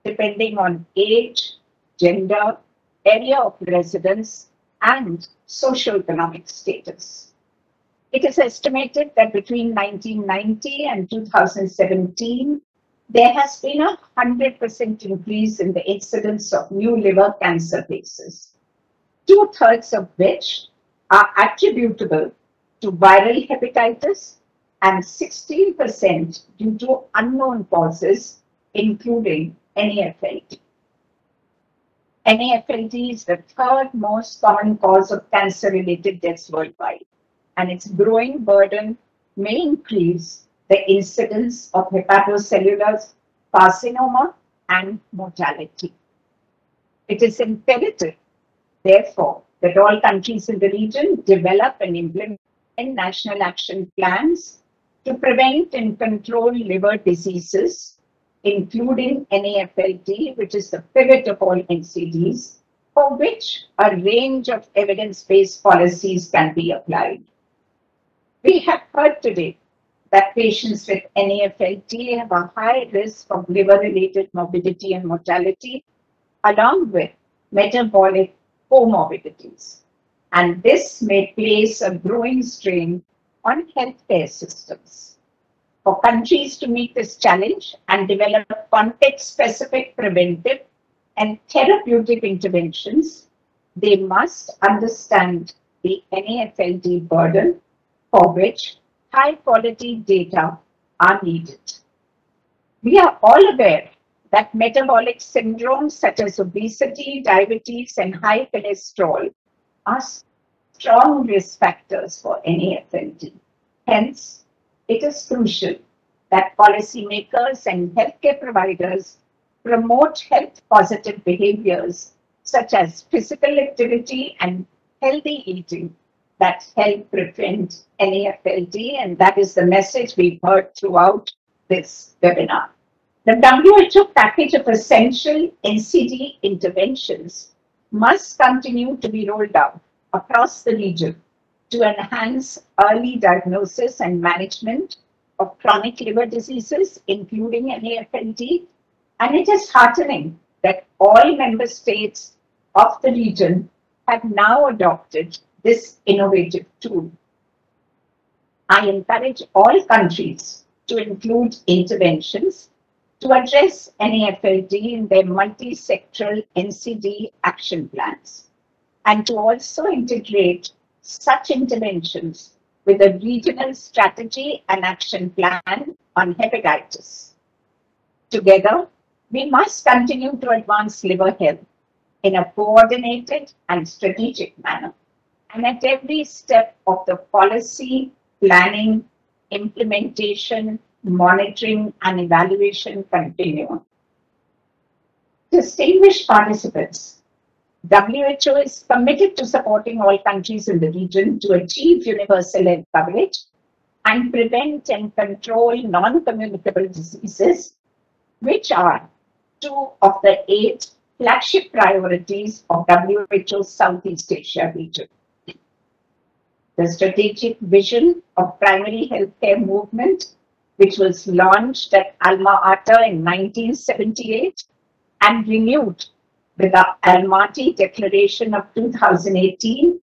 depending on age, gender, area of residence, and socioeconomic status. It is estimated that between 1990 and 2017, there has been a 100% increase in the incidence of new liver cancer cases, 2/3 of which are attributable to viral hepatitis and 16% due to unknown causes, including NAFLD. NAFLD is the third most common cause of cancer-related deaths worldwide, and its growing burden may increase the incidence of hepatocellular carcinoma and mortality. It is imperative, therefore, that all countries in the region develop and implement national action plans to prevent and control liver diseases, including NAFLD, which is the pivot of all NCDs, for which a range of evidence-based policies can be applied. We have heard today that patients with NAFLD have a high risk of liver-related morbidity and mortality, along with metabolic comorbidities. And this may place a growing strain on healthcare systems. For countries to meet this challenge and develop context-specific preventive and therapeutic interventions, they must understand the NAFLD burden, for which high-quality data are needed. We are all aware that metabolic syndromes such as obesity, diabetes, and high cholesterol are strong risk factors for NAFLD. Hence, it is crucial that policymakers and healthcare providers promote health positive behaviors such as physical activity and healthy eating that help prevent NAFLD, and that is the message we've heard throughout this webinar. The WHO package of essential NCD interventions must continue to be rolled out across the region to enhance early diagnosis and management of chronic liver diseases, including NAFLD. And it is heartening that all member states of the region have now adopted this innovative tool. I encourage all countries to include interventions to address NAFLD in their multi-sectoral NCD action plans, and to also integrate such interventions with a regional strategy and action plan on hepatitis. Together, we must continue to advance liver health in a coordinated and strategic manner, and at every step of the policy, planning, implementation, monitoring, and evaluation continuum. Distinguished participants, WHO is committed to supporting all countries in the region to achieve universal health coverage and prevent and control non-communicable diseases, which are 2 of the 8 flagship priorities of WHO's Southeast Asia region. The strategic vision of primary healthcare movement, which was launched at Alma-Ata in 1978 and renewed with the Almaty Declaration of 2018,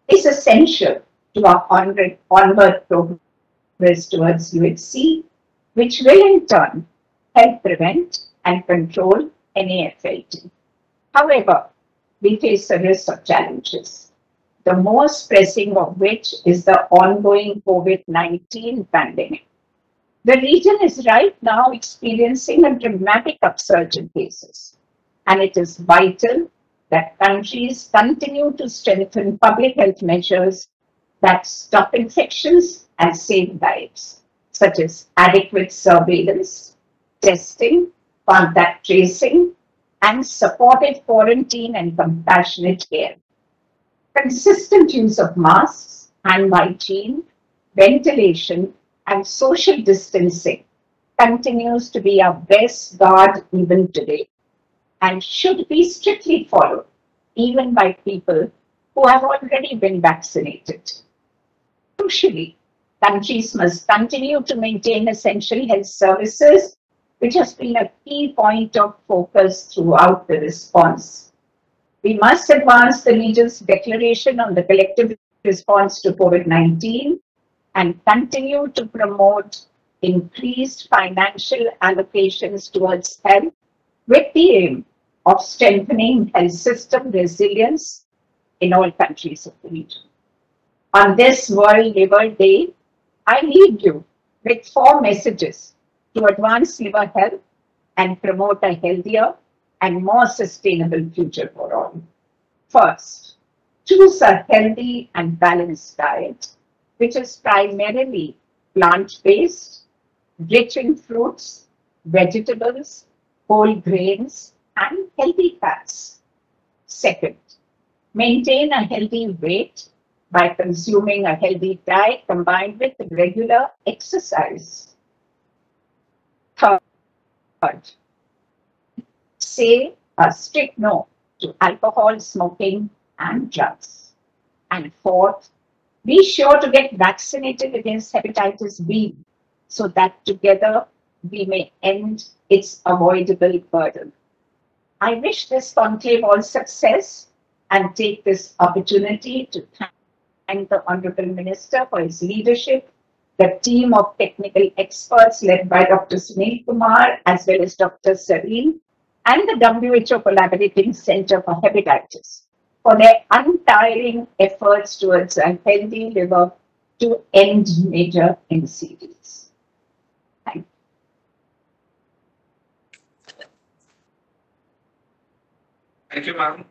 is essential to our onward progress towards UHC, which will in turn help prevent and control NAFLD. However, we face a list of challenges, the most pressing of which is the ongoing COVID-19 pandemic. The region is right now experiencing a dramatic upsurge in cases, and it is vital that countries continue to strengthen public health measures that stop infections and save lives, such as adequate surveillance, testing, contact tracing, and supportive quarantine and compassionate care. Consistent use of masks, hand hygiene, ventilation, and social distancing continues to be our best guard even today, and should be strictly followed even by people who have already been vaccinated. Crucially, countries must continue to maintain essential health services, which has been a key point of focus throughout the response. We must advance the region's declaration on the collective response to COVID-19 and continue to promote increased financial allocations towards health with the aim of strengthening health system resilience in all countries of the region. On this World Liver Day, I leave you with 4 messages to advance liver health and promote a healthier and more sustainable future for all. First, choose a healthy and balanced diet, which is primarily plant-based, rich in fruits, vegetables, whole grains, and healthy fats. Second, maintain a healthy weight by consuming a healthy diet combined with regular exercise. Third, say a strict no to alcohol, smoking, and drugs. And fourth, be sure to get vaccinated against hepatitis B so that together we may end its avoidable burden. I wish this conclave all success and take this opportunity to thank the Honorable Minister for his leadership, the team of technical experts led by Dr. Sunil Kumar as well as Dr. Sareen, and the WHO Collaborating Center for Hepatitis for their untiring efforts towards a healthy liver to end major NCDs. Thank you. Thank you, ma'am.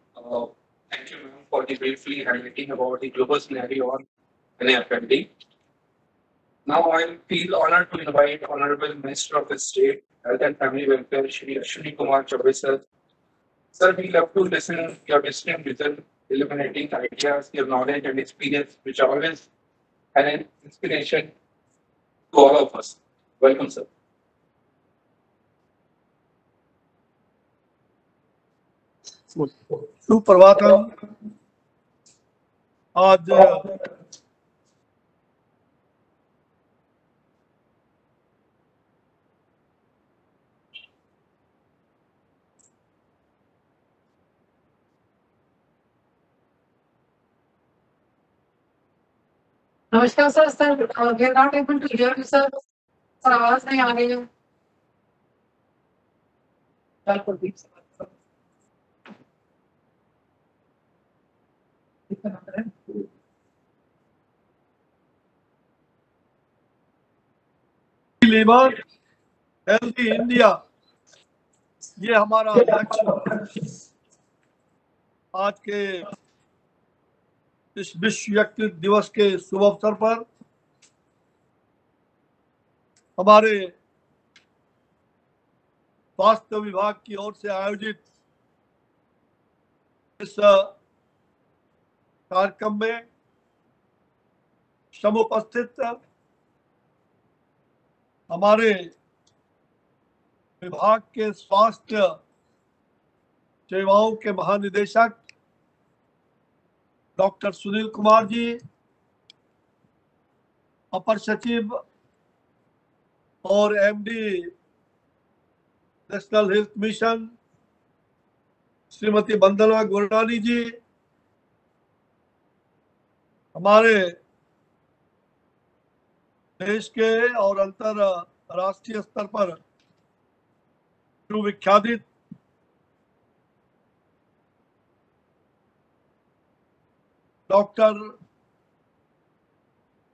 Thank you, ma'am, for the briefly highlighting about the global scenario on NAFLD. Now I feel honored to invite Honorable Minister of the State, Health and Family Welfare, Shri Ashwini Kumar Chaubey sir. Sir, we love to listen to your distinct vision, illuminating ideas, your knowledge and experience, which are always an inspiration to all of us. Welcome, sir. सुप्रभातम। आज नमस्कार sir, sir we are not able to hear you sir, आवाज नहीं आ रही है। Kuldeep sir liver healthy India, ये हमारा लक्ष्य। आज के इस विश्व यकृत दिवस के शुभ अवसर पर हमारे स्वास्थ्य विभाग की ओर से आयोजित इस कार्यक्रम में समुपस्थित हमारे विभाग के स्वास्थ्य सेवाओं के महानिदेशक डॉक्टर सुनील कुमार जी, अपर सचिव और MD national health mission Shrimati Vandana Gurnani ji, हमारे देश के और अंतरराष्ट्रीय स्तर पर सुविख्यात डॉक्टर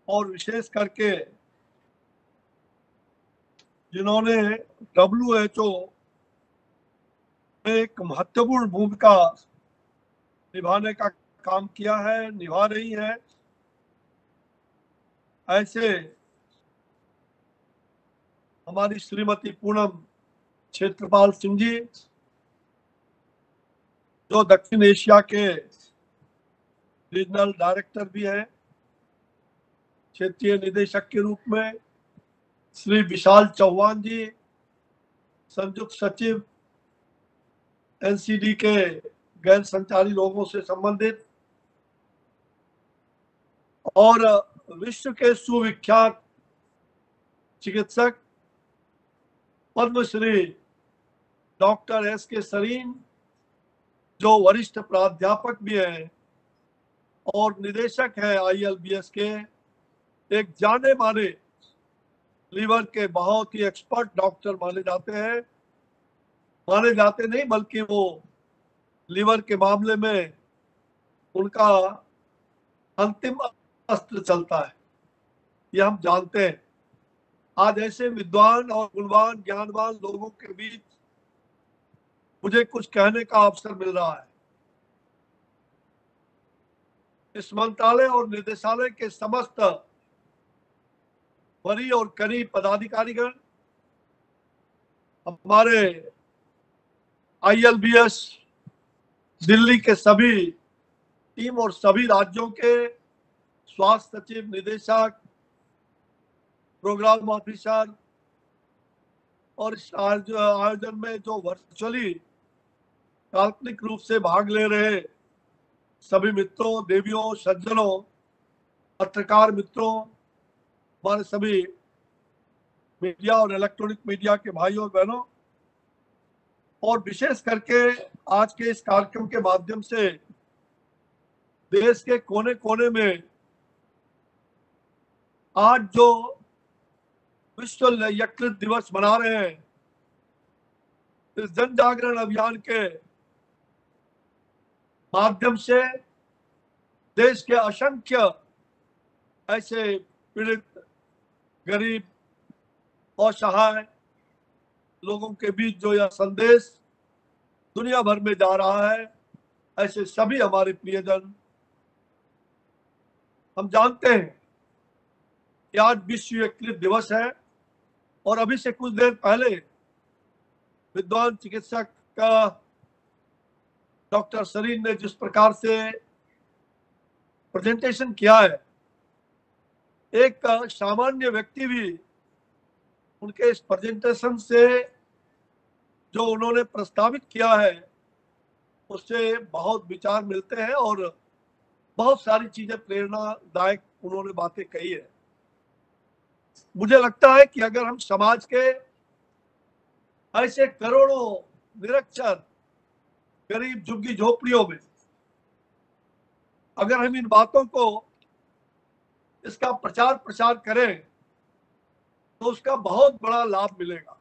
और विशेष करके जिन्होंने WHO में एक महत्वपूर्ण भूमिका निभाने का काम किया है, निभा रही है, ऐसे हमारी श्रीमती पूनम क्षेत्रपाल सिंह जी, जो दक्षिण एशिया के रीजनल डायरेक्टर भी हैं, क्षेत्रीय निदेशक के रूप में, श्री विशाल चौहान जी, संयुक्त सचिव NCD के गैर संचारी रोगों से संबंधित, और विश्व के सुविख्यात चिकित्सक पद्मश्री डॉक्टर SK सरीन, जो वरिष्ठ प्राध्यापक भी हैं और निदेशक है ILBS के, एक जाने माने लीवर के बहुत ही एक्सपर्ट डॉक्टर माने जाते हैं, माने जाते नहीं बल्कि वो लीवर के मामले में उनका अंतिम अस्त्र चलता है, ये हम जानते हैं। आज ऐसे विद्वान और गुणवान ज्ञानवान लोगों के बीच मुझे कुछ कहने का अवसर मिल रहा है। इस मंत्रालय और निदेशालय के समस्त वरीय और करीब पदाधिकारीगण, हमारे ILBS दिल्ली के सभी टीम और सभी राज्यों के स्वास्थ्य सचिव, निदेशक, प्रोग्राम ऑफिसर और इस आयोजन में जो वर्चुअली काल्पनिक रूप से भाग ले रहे सभी मित्रों, देवियों, सज्जनों, पत्रकार मित्रों, हमारे सभी मीडिया और इलेक्ट्रॉनिक मीडिया के भाइयों और बहनों, और विशेष करके आज के इस कार्यक्रम के माध्यम से देश के कोने कोने में आज जो विश्व यकृत दिवस मना रहे हैं, इस जन जागरण अभियान के माध्यम से देश के असंख्य ऐसे पीड़ित, गरीब, असहाय लोगों के बीच जो यह संदेश दुनिया भर में जा रहा है, ऐसे सभी हमारे प्रियजन, हम जानते हैं कि आज विश्व यकृत दिवस है और अभी से कुछ देर पहले विद्वान चिकित्सक का डॉक्टर सरीन ने जिस प्रकार से प्रेजेंटेशन किया है, एक सामान्य व्यक्ति भी उनके इस प्रेजेंटेशन से जो उन्होंने प्रस्तावित किया है उससे बहुत विचार मिलते हैं और बहुत सारी चीजें प्रेरणादायक उन्होंने बातें कही है। मुझे लगता है कि अगर हम समाज के ऐसे करोड़ों निरक्षर गरीब झुग्गी झोपड़ियों में अगर हम इन बातों को इसका प्रचार प्रसार करें तो उसका बहुत बड़ा लाभ मिलेगा।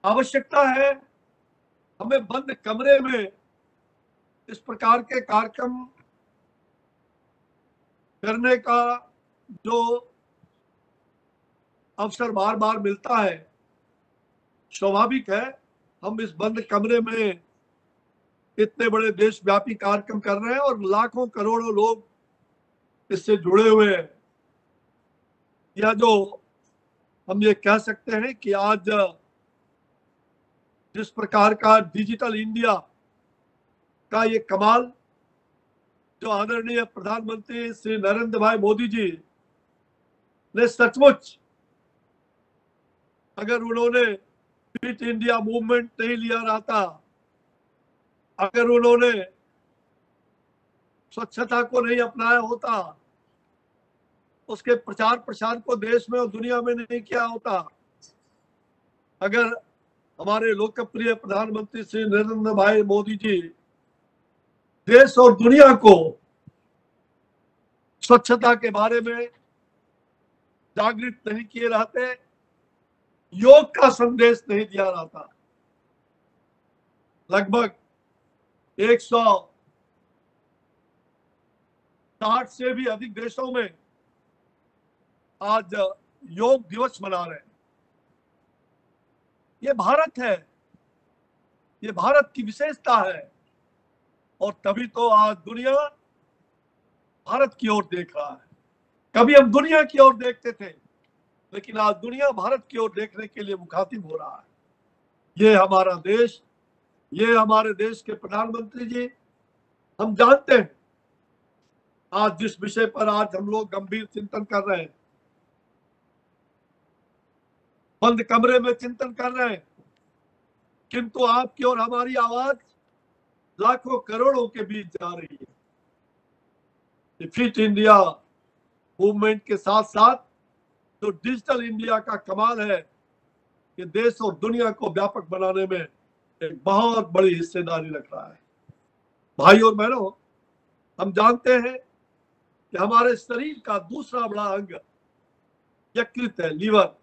आवश्यकता है हमें बंद कमरे में इस प्रकार के कार्यक्रम करने का जो अवसर बार बार मिलता है, स्वाभाविक है हम इस बंद कमरे में इतने बड़े देशव्यापी कार्यक्रम कर रहे हैं और लाखों करोड़ों लोग इससे जुड़े हुए हैं। या जो हम ये कह सकते हैं कि आज जिस प्रकार का डिजिटल इंडिया का ये कमाल जो आदरणीय प्रधानमंत्री श्री नरेंद्र भाई मोदी जी ने सचमुच अगर उन्होंने फिट इंडिया मूवमेंट नहीं लिया रहता, अगर उन्होंने स्वच्छता को नहीं अपनाया होता, उसके प्रचार प्रसार को देश में और दुनिया में नहीं किया होता, अगर हमारे लोकप्रिय प्रधानमंत्री श्री नरेंद्र भाई मोदी जी देश और दुनिया को स्वच्छता के बारे में जागृत नहीं किए रहते, योग का संदेश नहीं दिया रहता, लगभग 160 से भी अधिक देशों में आज योग दिवस मना रहे हैं। ये भारत है, ये भारत की विशेषता है और तभी तो आज दुनिया भारत की ओर देख रहा है। कभी हम दुनिया की ओर देखते थे, लेकिन आज दुनिया भारत की ओर देखने के लिए मुखातिब हो रहा है। ये हमारा देश, ये हमारे देश के प्रधानमंत्री जी, हम जानते हैं आज जिस विषय पर आज हम लोग गंभीर चिंतन कर रहे हैं, बंद कमरे में चिंतन कर रहे हैं, किंतु आपकी और हमारी आवाज लाखों करोड़ों के बीच जा रही है। फिट इंडिया मूवमेंट के साथ साथ जो डिजिटल इंडिया का कमाल है, ये देश और दुनिया को व्यापक बनाने में एक बहुत बड़ी हिस्सेदारी रख रहा है। भाई और बहनों, हम जानते हैं कि हमारे शरीर का दूसरा बड़ा अंग यकृत है, लीवर।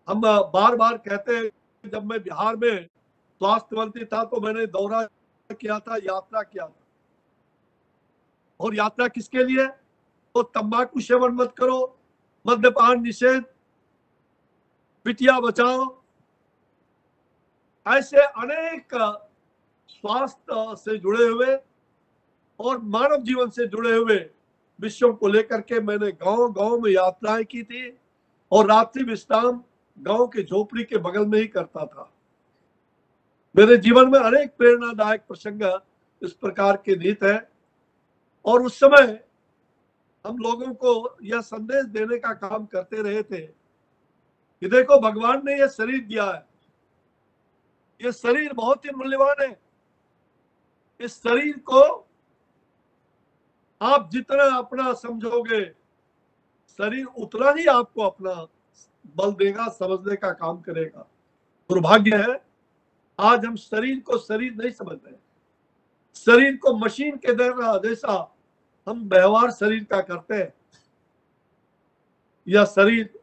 हम बार बार कहते हैं, जब मैं बिहार में स्वास्थ्य मंत्री था तो मैंने दौरा किया था, यात्रा किया था। और यात्रा किसके लिए? तो तंबाकू सेवन मत करो, मद्यपान निषेध, बिटिया बचाओ, ऐसे अनेक स्वास्थ्य से जुड़े हुए और मानव जीवन से जुड़े हुए विषयों को लेकर के मैंने गांव गांव में यात्राएं की थी और रात्रि विश्राम गांव के झोपड़ी के बगल में ही करता था। मेरे जीवन में अनेक प्रेरणादायक प्रसंग इस प्रकार के निहित है और उस समय हम लोगों को यह संदेश देने का काम करते रहे थे कि देखो, भगवान ने यह शरीर दिया है, यह शरीर बहुत ही मूल्यवान है। इस शरीर को आप जितना अपना समझोगे, शरीर उतना ही आपको अपना बल देगा, समझने का काम करेगा। दुर्भाग्य है आज हम शरीर को शरीर नहीं समझ रहे, शरीर को मशीन के जैसा हम व्यवहार शरीर का करते हैं। यह शरीर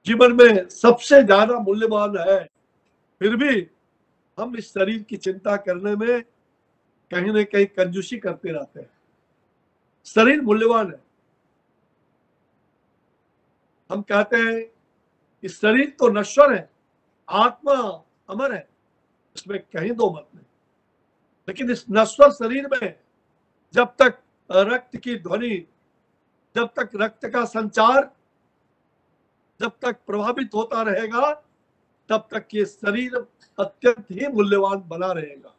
जीवन में सबसे ज्यादा मूल्यवान है, फिर भी हम इस शरीर की चिंता करने में कहीं न कहीं कंजूसी करते रहते हैं। शरीर मूल्यवान है। हम कहते हैं कि शरीर तो नश्वर है, आत्मा अमर है, इसमें कहीं दो मत नहीं। लेकिन इस नश्वर शरीर में जब तक रक्त की ध्वनि, जब तक रक्त का संचार जब तक प्रभावित होता रहेगा तब तक ये शरीर अत्यंत ही मूल्यवान बना रहेगा।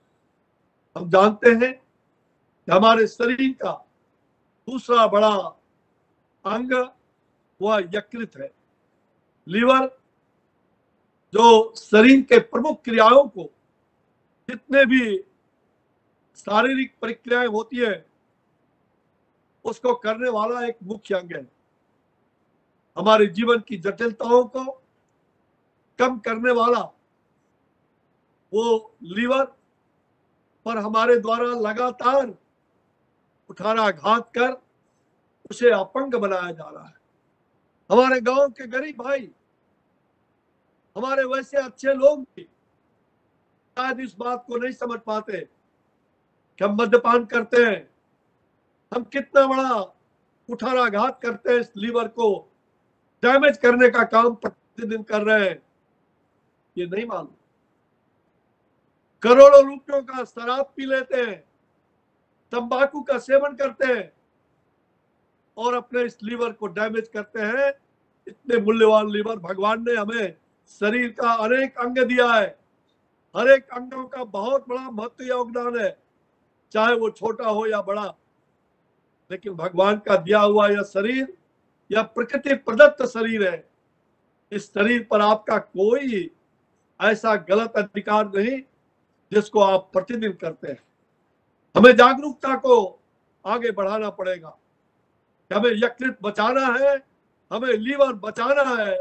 हम जानते हैं कि हमारे शरीर का दूसरा बड़ा अंग वह यकृत है। लीवर जो शरीर के प्रमुख क्रियाओं को, जितने भी शारीरिक प्रक्रियाएं होती है उसको करने वाला एक मुख्य अंग है। हमारे जीवन की जटिलताओं को कम करने वाला वो लीवर पर हमारे द्वारा लगातार कुठाराघात कर उसे अपंग बनाया जा रहा है। हमारे गांव के गरीब भाई, हमारे वैसे अच्छे लोग भी शायद इस बात को नहीं समझ पाते कि हम मद्यपान करते हैं, हम कितना बड़ा कुठाराघात करते हैं, इस लीवर को डैमेज करने का काम प्रतिदिन कर रहे हैं, ये नहीं मालूम। करोड़ों रुपयों का शराब पी लेते हैं, तंबाकू का सेवन करते हैं और अपने इस लीवर को डैमेज करते हैं। इतने मूल्यवान लीवर भगवान ने हमें शरीर का अनेक अंग दिया है, हर एक अंगों का बहुत बड़ा महत्व योगदान है, चाहे वो छोटा हो या बड़ा। लेकिन भगवान का दिया हुआ यह शरीर, यह प्रकृति प्रदत्त शरीर है। इस शरीर पर आपका कोई ऐसा गलत अधिकार नहीं जिसको आप प्रतिदिन करते हैं। हमें जागरूकता को आगे बढ़ाना पड़ेगा। हमें यकृत बचाना है, हमें लीवर बचाना है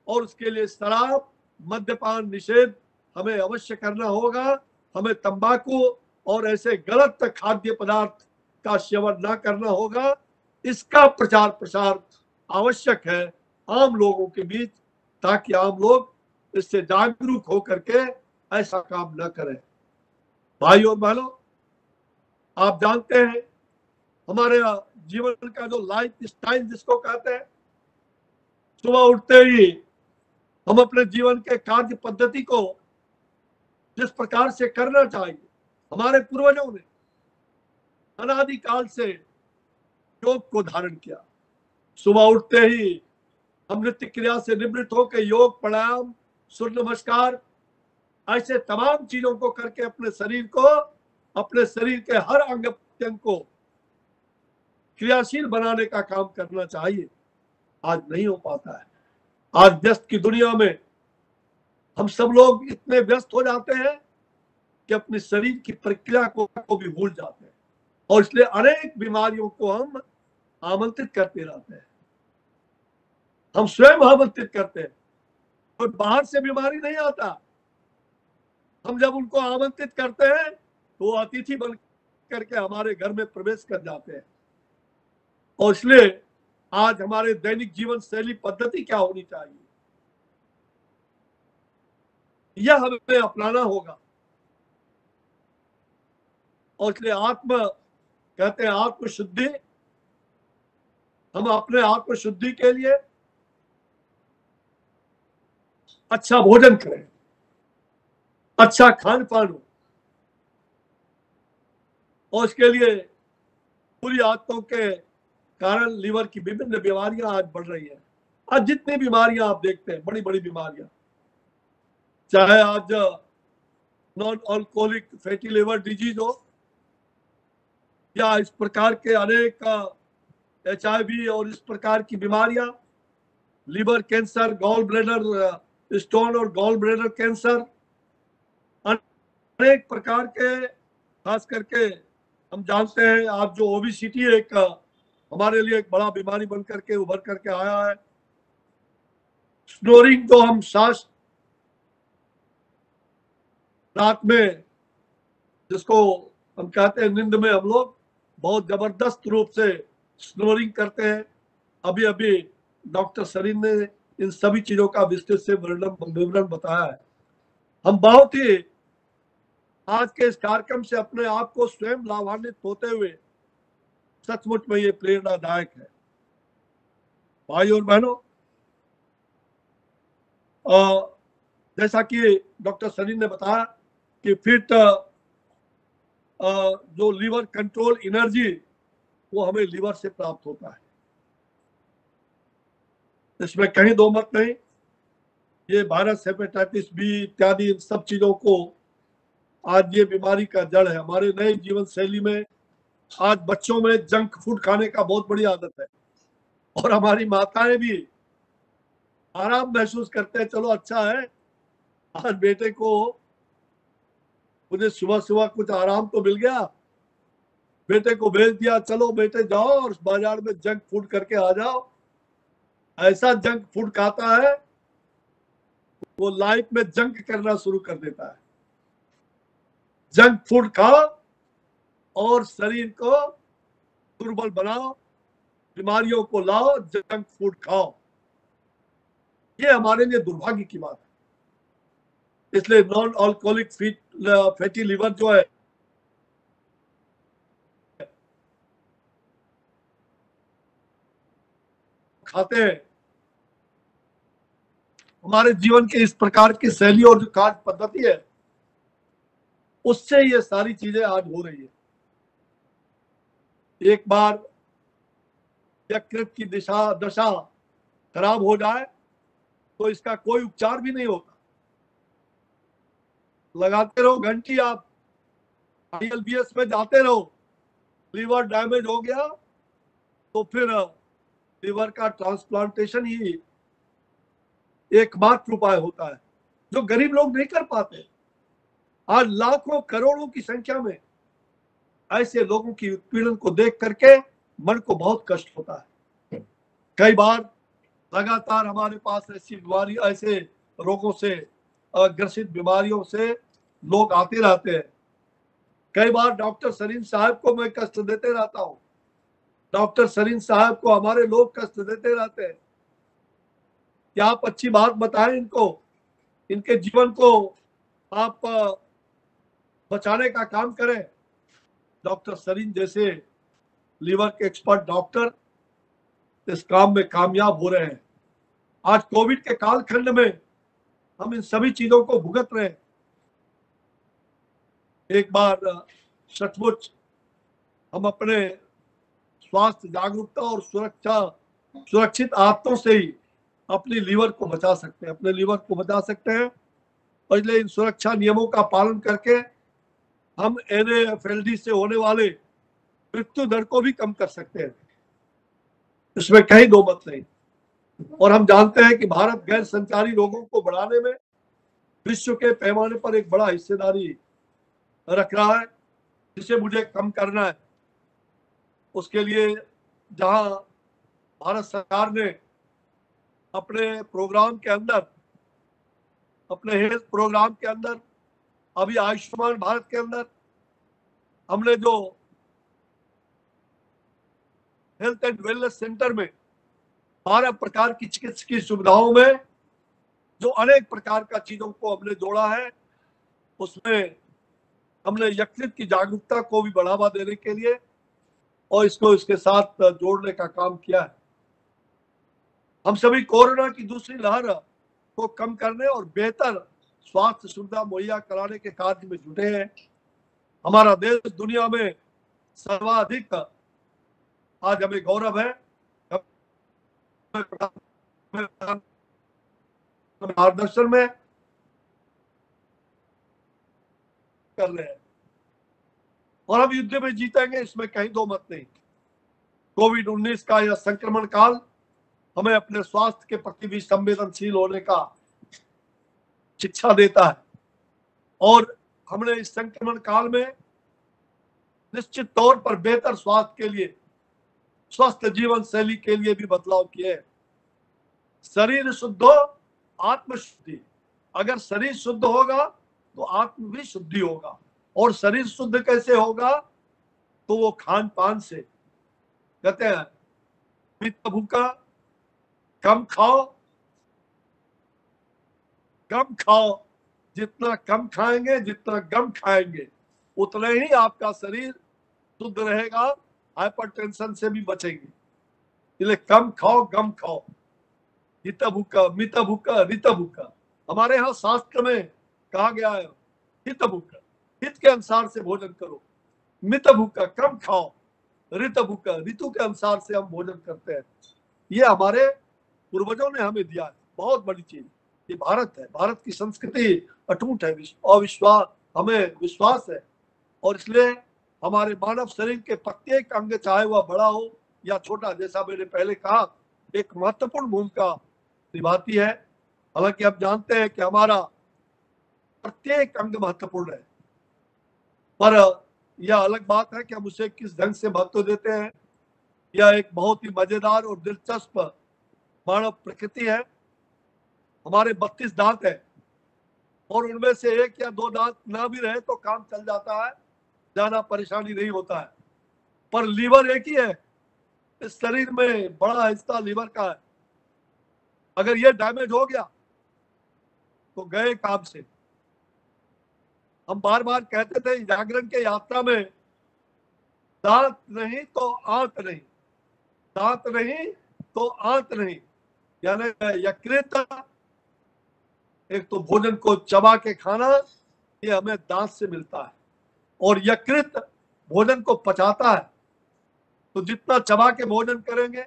और उसके लिए शराब, मद्यपान निषेध हमें अवश्य करना होगा। हमें तंबाकू और ऐसे गलत खाद्य पदार्थ का सेवन ना करना होगा। इसका प्रचार प्रसार आवश्यक है आम लोगों के बीच, ताकि आम लोग इससे जागरूक होकर के ऐसा काम न करें। भाई और बहनों, आप जानते हैं हमारे जीवन का जो लाइफ स्टाइल जिसको कहते हैं, सुबह उठते ही हम अपने जीवन के कार्य पद्धति को जिस प्रकार से करना चाहिए, हमारे पूर्वजों ने अनादिकाल से योग को धारण किया। सुबह उठते ही हम नित्य क्रिया से निवृत्त होकर योग, प्राणायाम, सूर्य नमस्कार ऐसे तमाम चीजों को करके अपने शरीर के हर अंग प्रत्यंग को क्रियाशील बनाने का काम करना चाहिए। आज नहीं हो पाता है। आज व्यस्त की दुनिया में हम सब लोग इतने व्यस्त हो जाते हैं कि अपने शरीर की प्रक्रिया को भी भूल जाते हैं और इसलिए अनेक बीमारियों को हम आमंत्रित करते रहते हैं। हम स्वयं आमंत्रित करते हैं, कोई बाहर से बीमारी नहीं आता। हम जब उनको आमंत्रित करते हैं तो वो अतिथि बन करके हमारे घर में प्रवेश कर जाते हैं। और इसलिए आज हमारे दैनिक जीवन शैली पद्धति क्या होनी चाहिए, यह हमें अपनाना होगा। और इसलिए कहते हैं आत्मशुद्धि। हम अपने आत्मशुद्धि के लिए अच्छा भोजन करें, अच्छा खान पान हो, और इसके लिए पूरी आदतों के कारण लीवर की विभिन्न बीमारियां आज बढ़ रही है। आज जितनी बीमारियां आप देखते हैं, बड़ी बड़ी बीमारियां, चाहे आज non alcoholic fatty liver disease हो या इस प्रकार के अनेक HIV और इस प्रकार की बीमारियां, liver cancer, gall bladder stone और गॉल ब्लैडर कैंसर, अनेक प्रकार के, खास करके हम जानते हैं आज जो ओबेसिटी एक हमारे लिए एक बड़ा बीमारी बन करके उभर करके आया है। स्नोरिंग, तो हम सांस रात में जिसको हम कहते हैं नींद में हम लोग बहुत जबरदस्त रूप से स्नोरिंग करते हैं। अभी अभी डॉक्टर सरीन ने इन सभी चीजों का विस्तृत से विवरण बताया है। हम बहुत ही आज के इस कार्यक्रम से अपने आप को स्वयं लाभान्वित होते हुए सचमुच में ये प्रेरणादायक है। भाई और बहनों, जैसा कि डॉक्टर सरीन ने बताया कि फिट जो लीवर कंट्रोल एनर्जी वो हमें लीवर से प्राप्त होता है। इसमें कहीं दो मत नहीं। ये वायरस, हेपेटाइटिस बी इत्यादि इन सब चीजों को आज ये बीमारी का जड़ है। हमारे नए जीवन शैली में आज बच्चों में जंक फूड खाने का बहुत बड़ी आदत है, और हमारी माताएं भी आराम महसूस करते हैं, चलो अच्छा है आज बेटे को मुझे सुबह सुबह कुछ आराम तो मिल गया, बेटे को भेज दिया, चलो बेटे जाओ और बाजार में जंक फूड करके आ जाओ। ऐसा जंक फूड खाता है वो लाइफ में जंक करना शुरू कर देता है। जंक फूड खाओ और शरीर को दुर्बल बनाओ, बीमारियों को लाओ, जंक फूड खाओ। ये हमारे लिए दुर्भाग्य की बात है। इसलिए नॉन अल्कोहलिक फैटी लिवर जो है खाते हैं, हमारे जीवन के इस प्रकार की शैली और जो कार्य पद्धति है उससे ये सारी चीजें आज हो रही है। एक बार यकृत की दशा खराब हो जाए तो इसका कोई उपचार भी नहीं होता। लगाते रहो घंटी, आप ILBS में जाते रहो, लीवर डैमेज हो गया तो फिर लीवर का ट्रांसप्लांटेशन ही एकमात्र उपाय होता है, जो गरीब लोग नहीं कर पाते। आज लाखों करोड़ों की संख्या में ऐसे लोगों की उत्पीड़न को देख करके मन को बहुत कष्ट होता है। कई बार लगातार हमारे पास ऐसी बीमारी, ऐसे रोगों से ग्रसित बीमारियों से लोग आते रहते हैं। कई बार डॉक्टर सरीन साहब को मैं कष्ट देते रहता हूँ, डॉक्टर सरीन साहब को हमारे लोग कष्ट देते रहते हैं कि आप अच्छी बात बताएं इनको, इनके जीवन को आप बचाने का काम करें। डॉक्टर सरीन जैसे लीवर के एक्सपर्ट डॉक्टर इस काम में कामयाब हो रहे हैं। आज कोविड के कालखंड में हम इन सभी चीजों को भुगत रहे हैं। एक बार सचमुच हम अपने स्वास्थ्य जागरूकता और सुरक्षित आदतों से ही अपने लीवर को बचा सकते हैं, अपने लीवर को बचा सकते हैं। और इसलिए इन सुरक्षा नियमों का पालन करके हम NAFLD से होने वाले मृत्यु दर को भी कम कर सकते हैं, इसमें कहीं दो मत नहीं। और हम जानते हैं कि भारत गैर संचारी रोगों को बढ़ाने में विश्व के पैमाने पर एक बड़ा हिस्सेदारी रख रहा है, जिसे मुझे कम करना है। उसके लिए जहां भारत सरकार ने अपने प्रोग्राम के अंदर, अपने हेल्थ प्रोग्राम के अंदर, अभी आयुष्मान भारत के अंदर हमने जो हेल्थ एंड वेलनेस सेंटर में 12 प्रकार की चिकित्सा की सुविधाओं में जो अनेक प्रकार का चीजों को हमने जोड़ा है, उसमें हमने यकृत की जागरूकता को भी बढ़ावा देने के लिए और इसको इसके साथ जोड़ने का काम किया है। हम सभी कोरोना की दूसरी लहर को कम करने और बेहतर स्वास्थ्य सुविधा मुहैया कराने के कार्य में जुटे हैं। हमारा देश दुनिया में सर्वाधिक, आज हमें गौरव है, मार्गदर्शन में कर रहे हैं और हम युद्ध में जीतेंगे, इसमें कहीं दो मत नहीं। कोविड-19 का यह संक्रमण काल हमें अपने स्वास्थ्य के प्रति भी संवेदनशील होने का शिक्षा देता है और हमने इस संक्रमण काल में निश्चित तौर पर बेहतर स्वास्थ्य के लिए, स्वस्थ जीवन शैली के लिए भी बदलाव किए। शरीर शुद्ध हो, आत्म शुद्धि। अगर शरीर शुद्ध होगा तो आत्म भी शुद्धि होगा। और शरीर शुद्ध कैसे होगा? तो वो खान पान से, कहते हैं मित भूखा, कम खाओ, कम खाओ। जितना कम खाएंगे, जितना कम खाएंगे, उतना ही आपका शरीर शुद्ध रहेगा, हाइपरटेंशन से भी बचेंगे। इसलिए कम खाओ, कम खाओ। हित भूखा, मित भूखा, रित भूखा। हमारे यहाँ शास्त्र में कहा गया है हित भूखा, हित के अनुसार से भोजन करो। मित भूखा, कम खाओ। ऋतु के अनुसार से हम भोजन करते हैं। ये हमारे पूर्वजों ने हमें दिया है, बहुत बड़ी चीज। ये भारत है, भारत की संस्कृति अटूट है, अविश्वास, हमें विश्वास है। और इसलिए हमारे मानव शरीर के प्रत्येक अंग, चाहे वह बड़ा हो या छोटा, जैसा मैंने पहले कहा, एक महत्वपूर्ण भूमिका निभाती है। हालांकि आप जानते हैं कि हमारा प्रत्येक अंग महत्वपूर्ण है, पर यह अलग बात है कि हम उसे किस ढंग से महत्व देते हैं। यह एक बहुत ही मजेदार और दिलचस्प मानव प्रकृति है। हमारे 32 दांत है और उनमें से 1 या 2 दांत ना भी रहे तो काम चल जाता है, ज्यादा परेशानी नहीं होता है। पर लीवर एक ही है, इस शरीर में बड़ा हिस्सा लीवर का है। अगर ये डैमेज हो गया तो गए काम से। हम बार बार कहते थे जागरण के यात्रा में, दांत नहीं तो आंत नहीं, दांत नहीं तो आंत नहीं। यानी यकृत, एक तो भोजन को चबा के खाना, ये हमें दांत से मिलता है, और यकृत भोजन को पचाता है। तो जितना चबा के भोजन करेंगे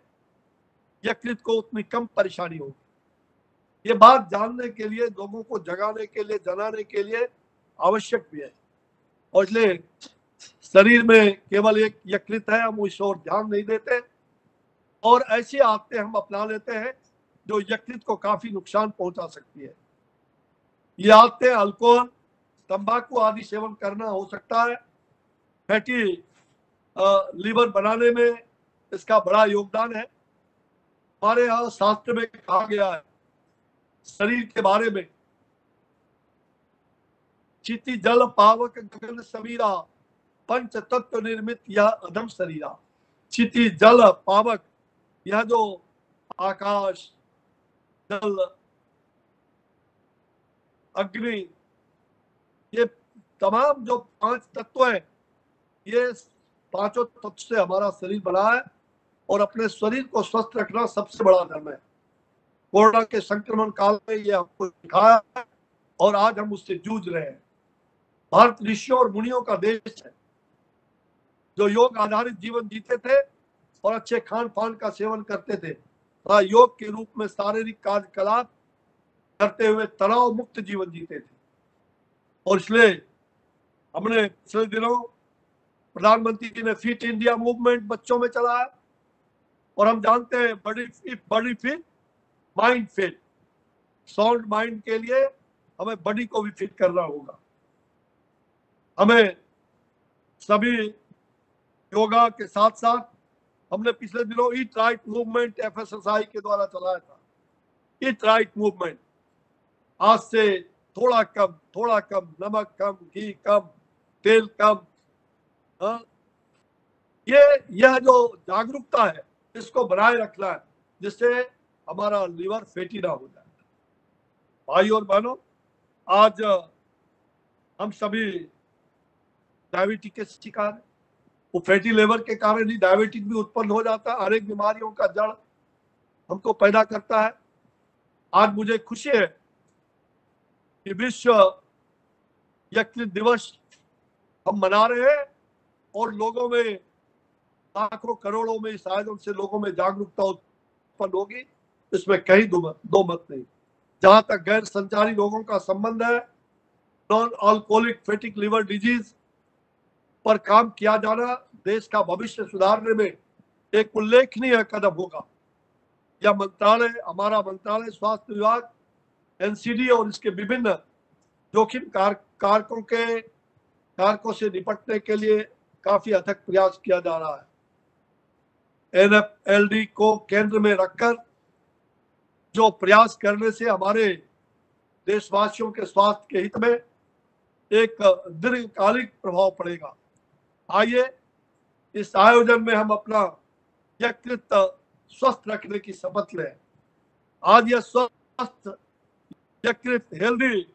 यकृत को उतनी कम परेशानी होगी। ये बात जानने के लिए, लोगों को जगाने के लिए, जनाने के लिए आवश्यक भी है। और इसलिए शरीर में केवल एक यकृत है, हम उस ओर ध्यान नहीं देते और ऐसी आदतें हम अपना लेते हैं जो यकृत को काफी नुकसान पहुंचा सकती है। ये आदतें अल्कोहल, तंबाकू आदि सेवन करना हो सकता है। फैटी लीवर बनाने में इसका बड़ा योगदान है। हमारे यहाँ शास्त्र में कहा गया है शरीर के बारे में, चिति जल पावक गगन समीरा, पंच तत्व निर्मित यह अधम शरीरा। चिति जल पावक, यह जो आकाश, जल, अग्नि, ये तमाम जो 5 तत्व हैं, ये पांचों तत्व से हमारा शरीर बना है। और अपने शरीर को स्वस्थ रखना सबसे बड़ा धर्म है। कोरोना के संक्रमण काल में ये हमको सिखाया है और आज हम उससे जूझ रहे हैं। भारत ऋषियों और मुनियों का देश है जो योग आधारित जीवन जीते थे और अच्छे खान पान का सेवन करते थे। योग के रूप में शारीरिक कार्यकलाप करते हुए तनाव मुक्त जीवन जीते थे। और इसलिए हमने पिछले दिनों प्रधानमंत्री जी ने फिट इंडिया मूवमेंट बच्चों में चलाया, और हम जानते हैं body fit mind fit. Sound mind के लिए हमें बॉडी को भी फिट करना होगा। हमें सभी योगा के साथ साथ हमने पिछले दिनों ईट राइट मूवमेंट FSSAI के द्वारा चलाया था। ईट राइट मूवमेंट, आज से थोड़ा कम नमक कम, घी कम, तेल कम। यह जो जागरूकता है इसको बनाए रखना है, जिससे हमारा लीवर फैटी ना हो जाए। भाई और बहनों, आज हम सभी डायबिटीज के शिकार हैं। वो फैटी लीवर के कारण ही डायबिटीज भी उत्पन्न हो जाता है। अनेक बीमारियों का जड़ हमको पैदा करता है। आज मुझे खुशी है कि विश्व यकृत दिवस हम मना रहे हैं और लोगों में, लाखों करोड़ों में, शायद उनसे लोगों में जागरूकता उत्पन्न होगी। इसमें कहीं दो मत नहीं। जहां तक गैर संचारी रोगों का संबंध है, non alcoholic fatty liver disease पर काम किया जाना देश का भविष्य सुधारने में एक उल्लेखनीय कदम होगा। यह मंत्रालय, हमारा मंत्रालय स्वास्थ्य विभाग, NCD और इसके विभिन्न जोखिम कारकों से निपटने के लिए काफी अथक प्रयास किया जा रहा है। NFLD को केंद्र में रखकर जो प्रयास करने से हमारे देशवासियों के स्वास्थ्य के हित में एक दीर्घकालिक प्रभाव पड़ेगा। आइए इस आयोजन में हम अपना यकृत स्वस्थ रखने की शपथ लें। आज यह स्वस्थ यकृत, हेल्दी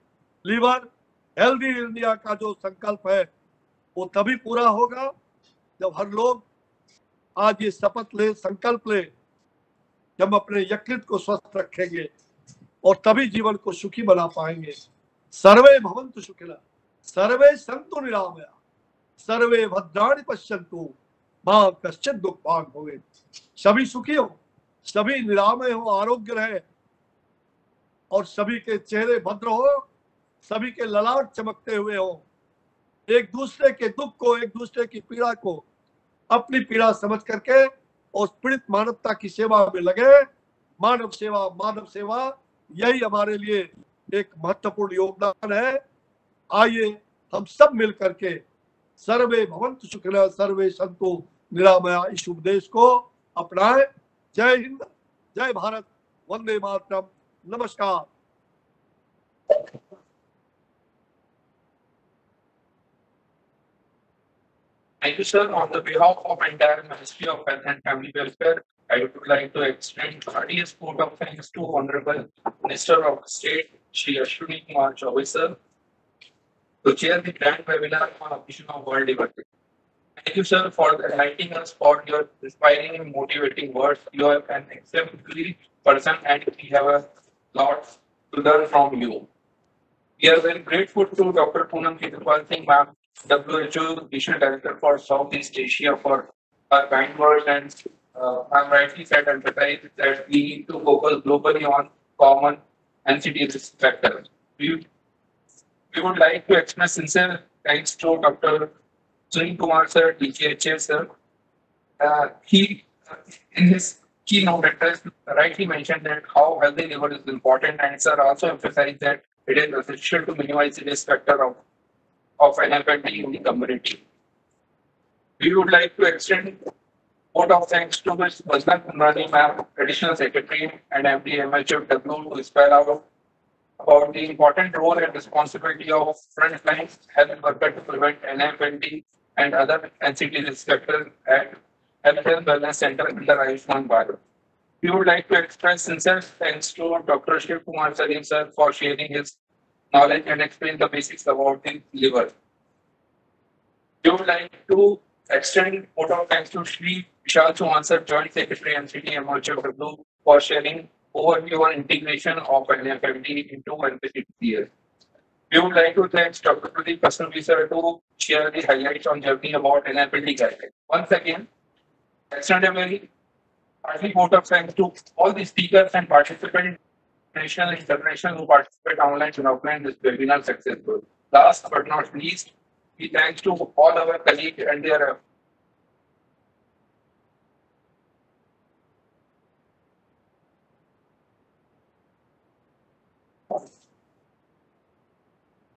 लीवर, हेल्दी इंडिया का जो संकल्प है वो तभी पूरा होगा जब हर लोग आज ये शपथ ले, संकल्प ले कि हम अपने यकृत को स्वस्थ रखेंगे और तभी जीवन को सुखी बना पाएंगे। सर्वे भवन्तु सुखिनः, सर्वे सन्तु निरामया, सर्वे भद्राणि पश्यन्तु मां कश्चित दुख भाग होवे। सभी सुखी हो, सभी निरामय हो, आरोग्य रहे और सभी के चेहरे भद्र हो, सभी के ललाट चमकते हुए हो। एक दूसरे के दुख को, एक दूसरे की पीड़ा को अपनी पीड़ा समझ करके उस पीड़ित मानवता की सेवा में लगे। मानव सेवा, मानव सेवा, यही हमारे लिए एक महत्वपूर्ण योगदान है। आइए हम सब मिल करके सर्वे भवन्तु सुखिनः सर्वे सन्तु निरामया इस उपदेश को अपनाएं। जय हिंद, जय भारत, वंदे मातरम, नमस्कार। Thank you, sir. On the behalf of entire Ministry of Health and Family Welfare, I would like to extend heartiest vote of thanks to Honorable Minister of State, Shri Ashwini Kumar Chaubey, sir, to chair the grand webinar on occasion of World Liver Day. Thank you, sir, for enlightening us, for your inspiring and motivating words. You are an exemplary person, and we have a lot to learn from you. We are very grateful to Dr. Poonam Kejriwal Singh, ma'am, WHO Regional Director for Southeast Asia, for her kind words, and I'm rightly said and emphasized that we need to focus globally on common NCD risk factors. We would like to express sincere thanks to Dr. Sunil Kumar sir, DGHA sir. He, in his keynote address, rightly mentioned that how healthy liver is important, and sir also emphasized that it is essential to minimize the risk factor of NFLD in the community. We would like to extend vote of thanks to Ms. Bajna Kumrani ma'am, Additional Secretary and MD MHFW, to spell out about the important role and responsibility of frontline health worker to prevent NFLD and other NCD risk factors at Health and Wellness Center under Ayushman Bharat. We would like to express sincere thanks to Dr. Shiv Kumar Salim sir for sharing his knowledge and explain the basics about the liver. We would like to extend vote of thanks to Shri Vishal Chauhan sir, Joint Secretary NCD MHFW, for sharing overview on integration of NFLD into NPCTCS. We would like to thank Dr. Pradeep Kasnavi sir to share the highlights on journey about NFLD guidelines. Once again, extend a very hearty vote of thanks to all the speakers and participants, national and international, who participate online and offline this webinar successful. Last but not least, we thanks to all our colleagues and their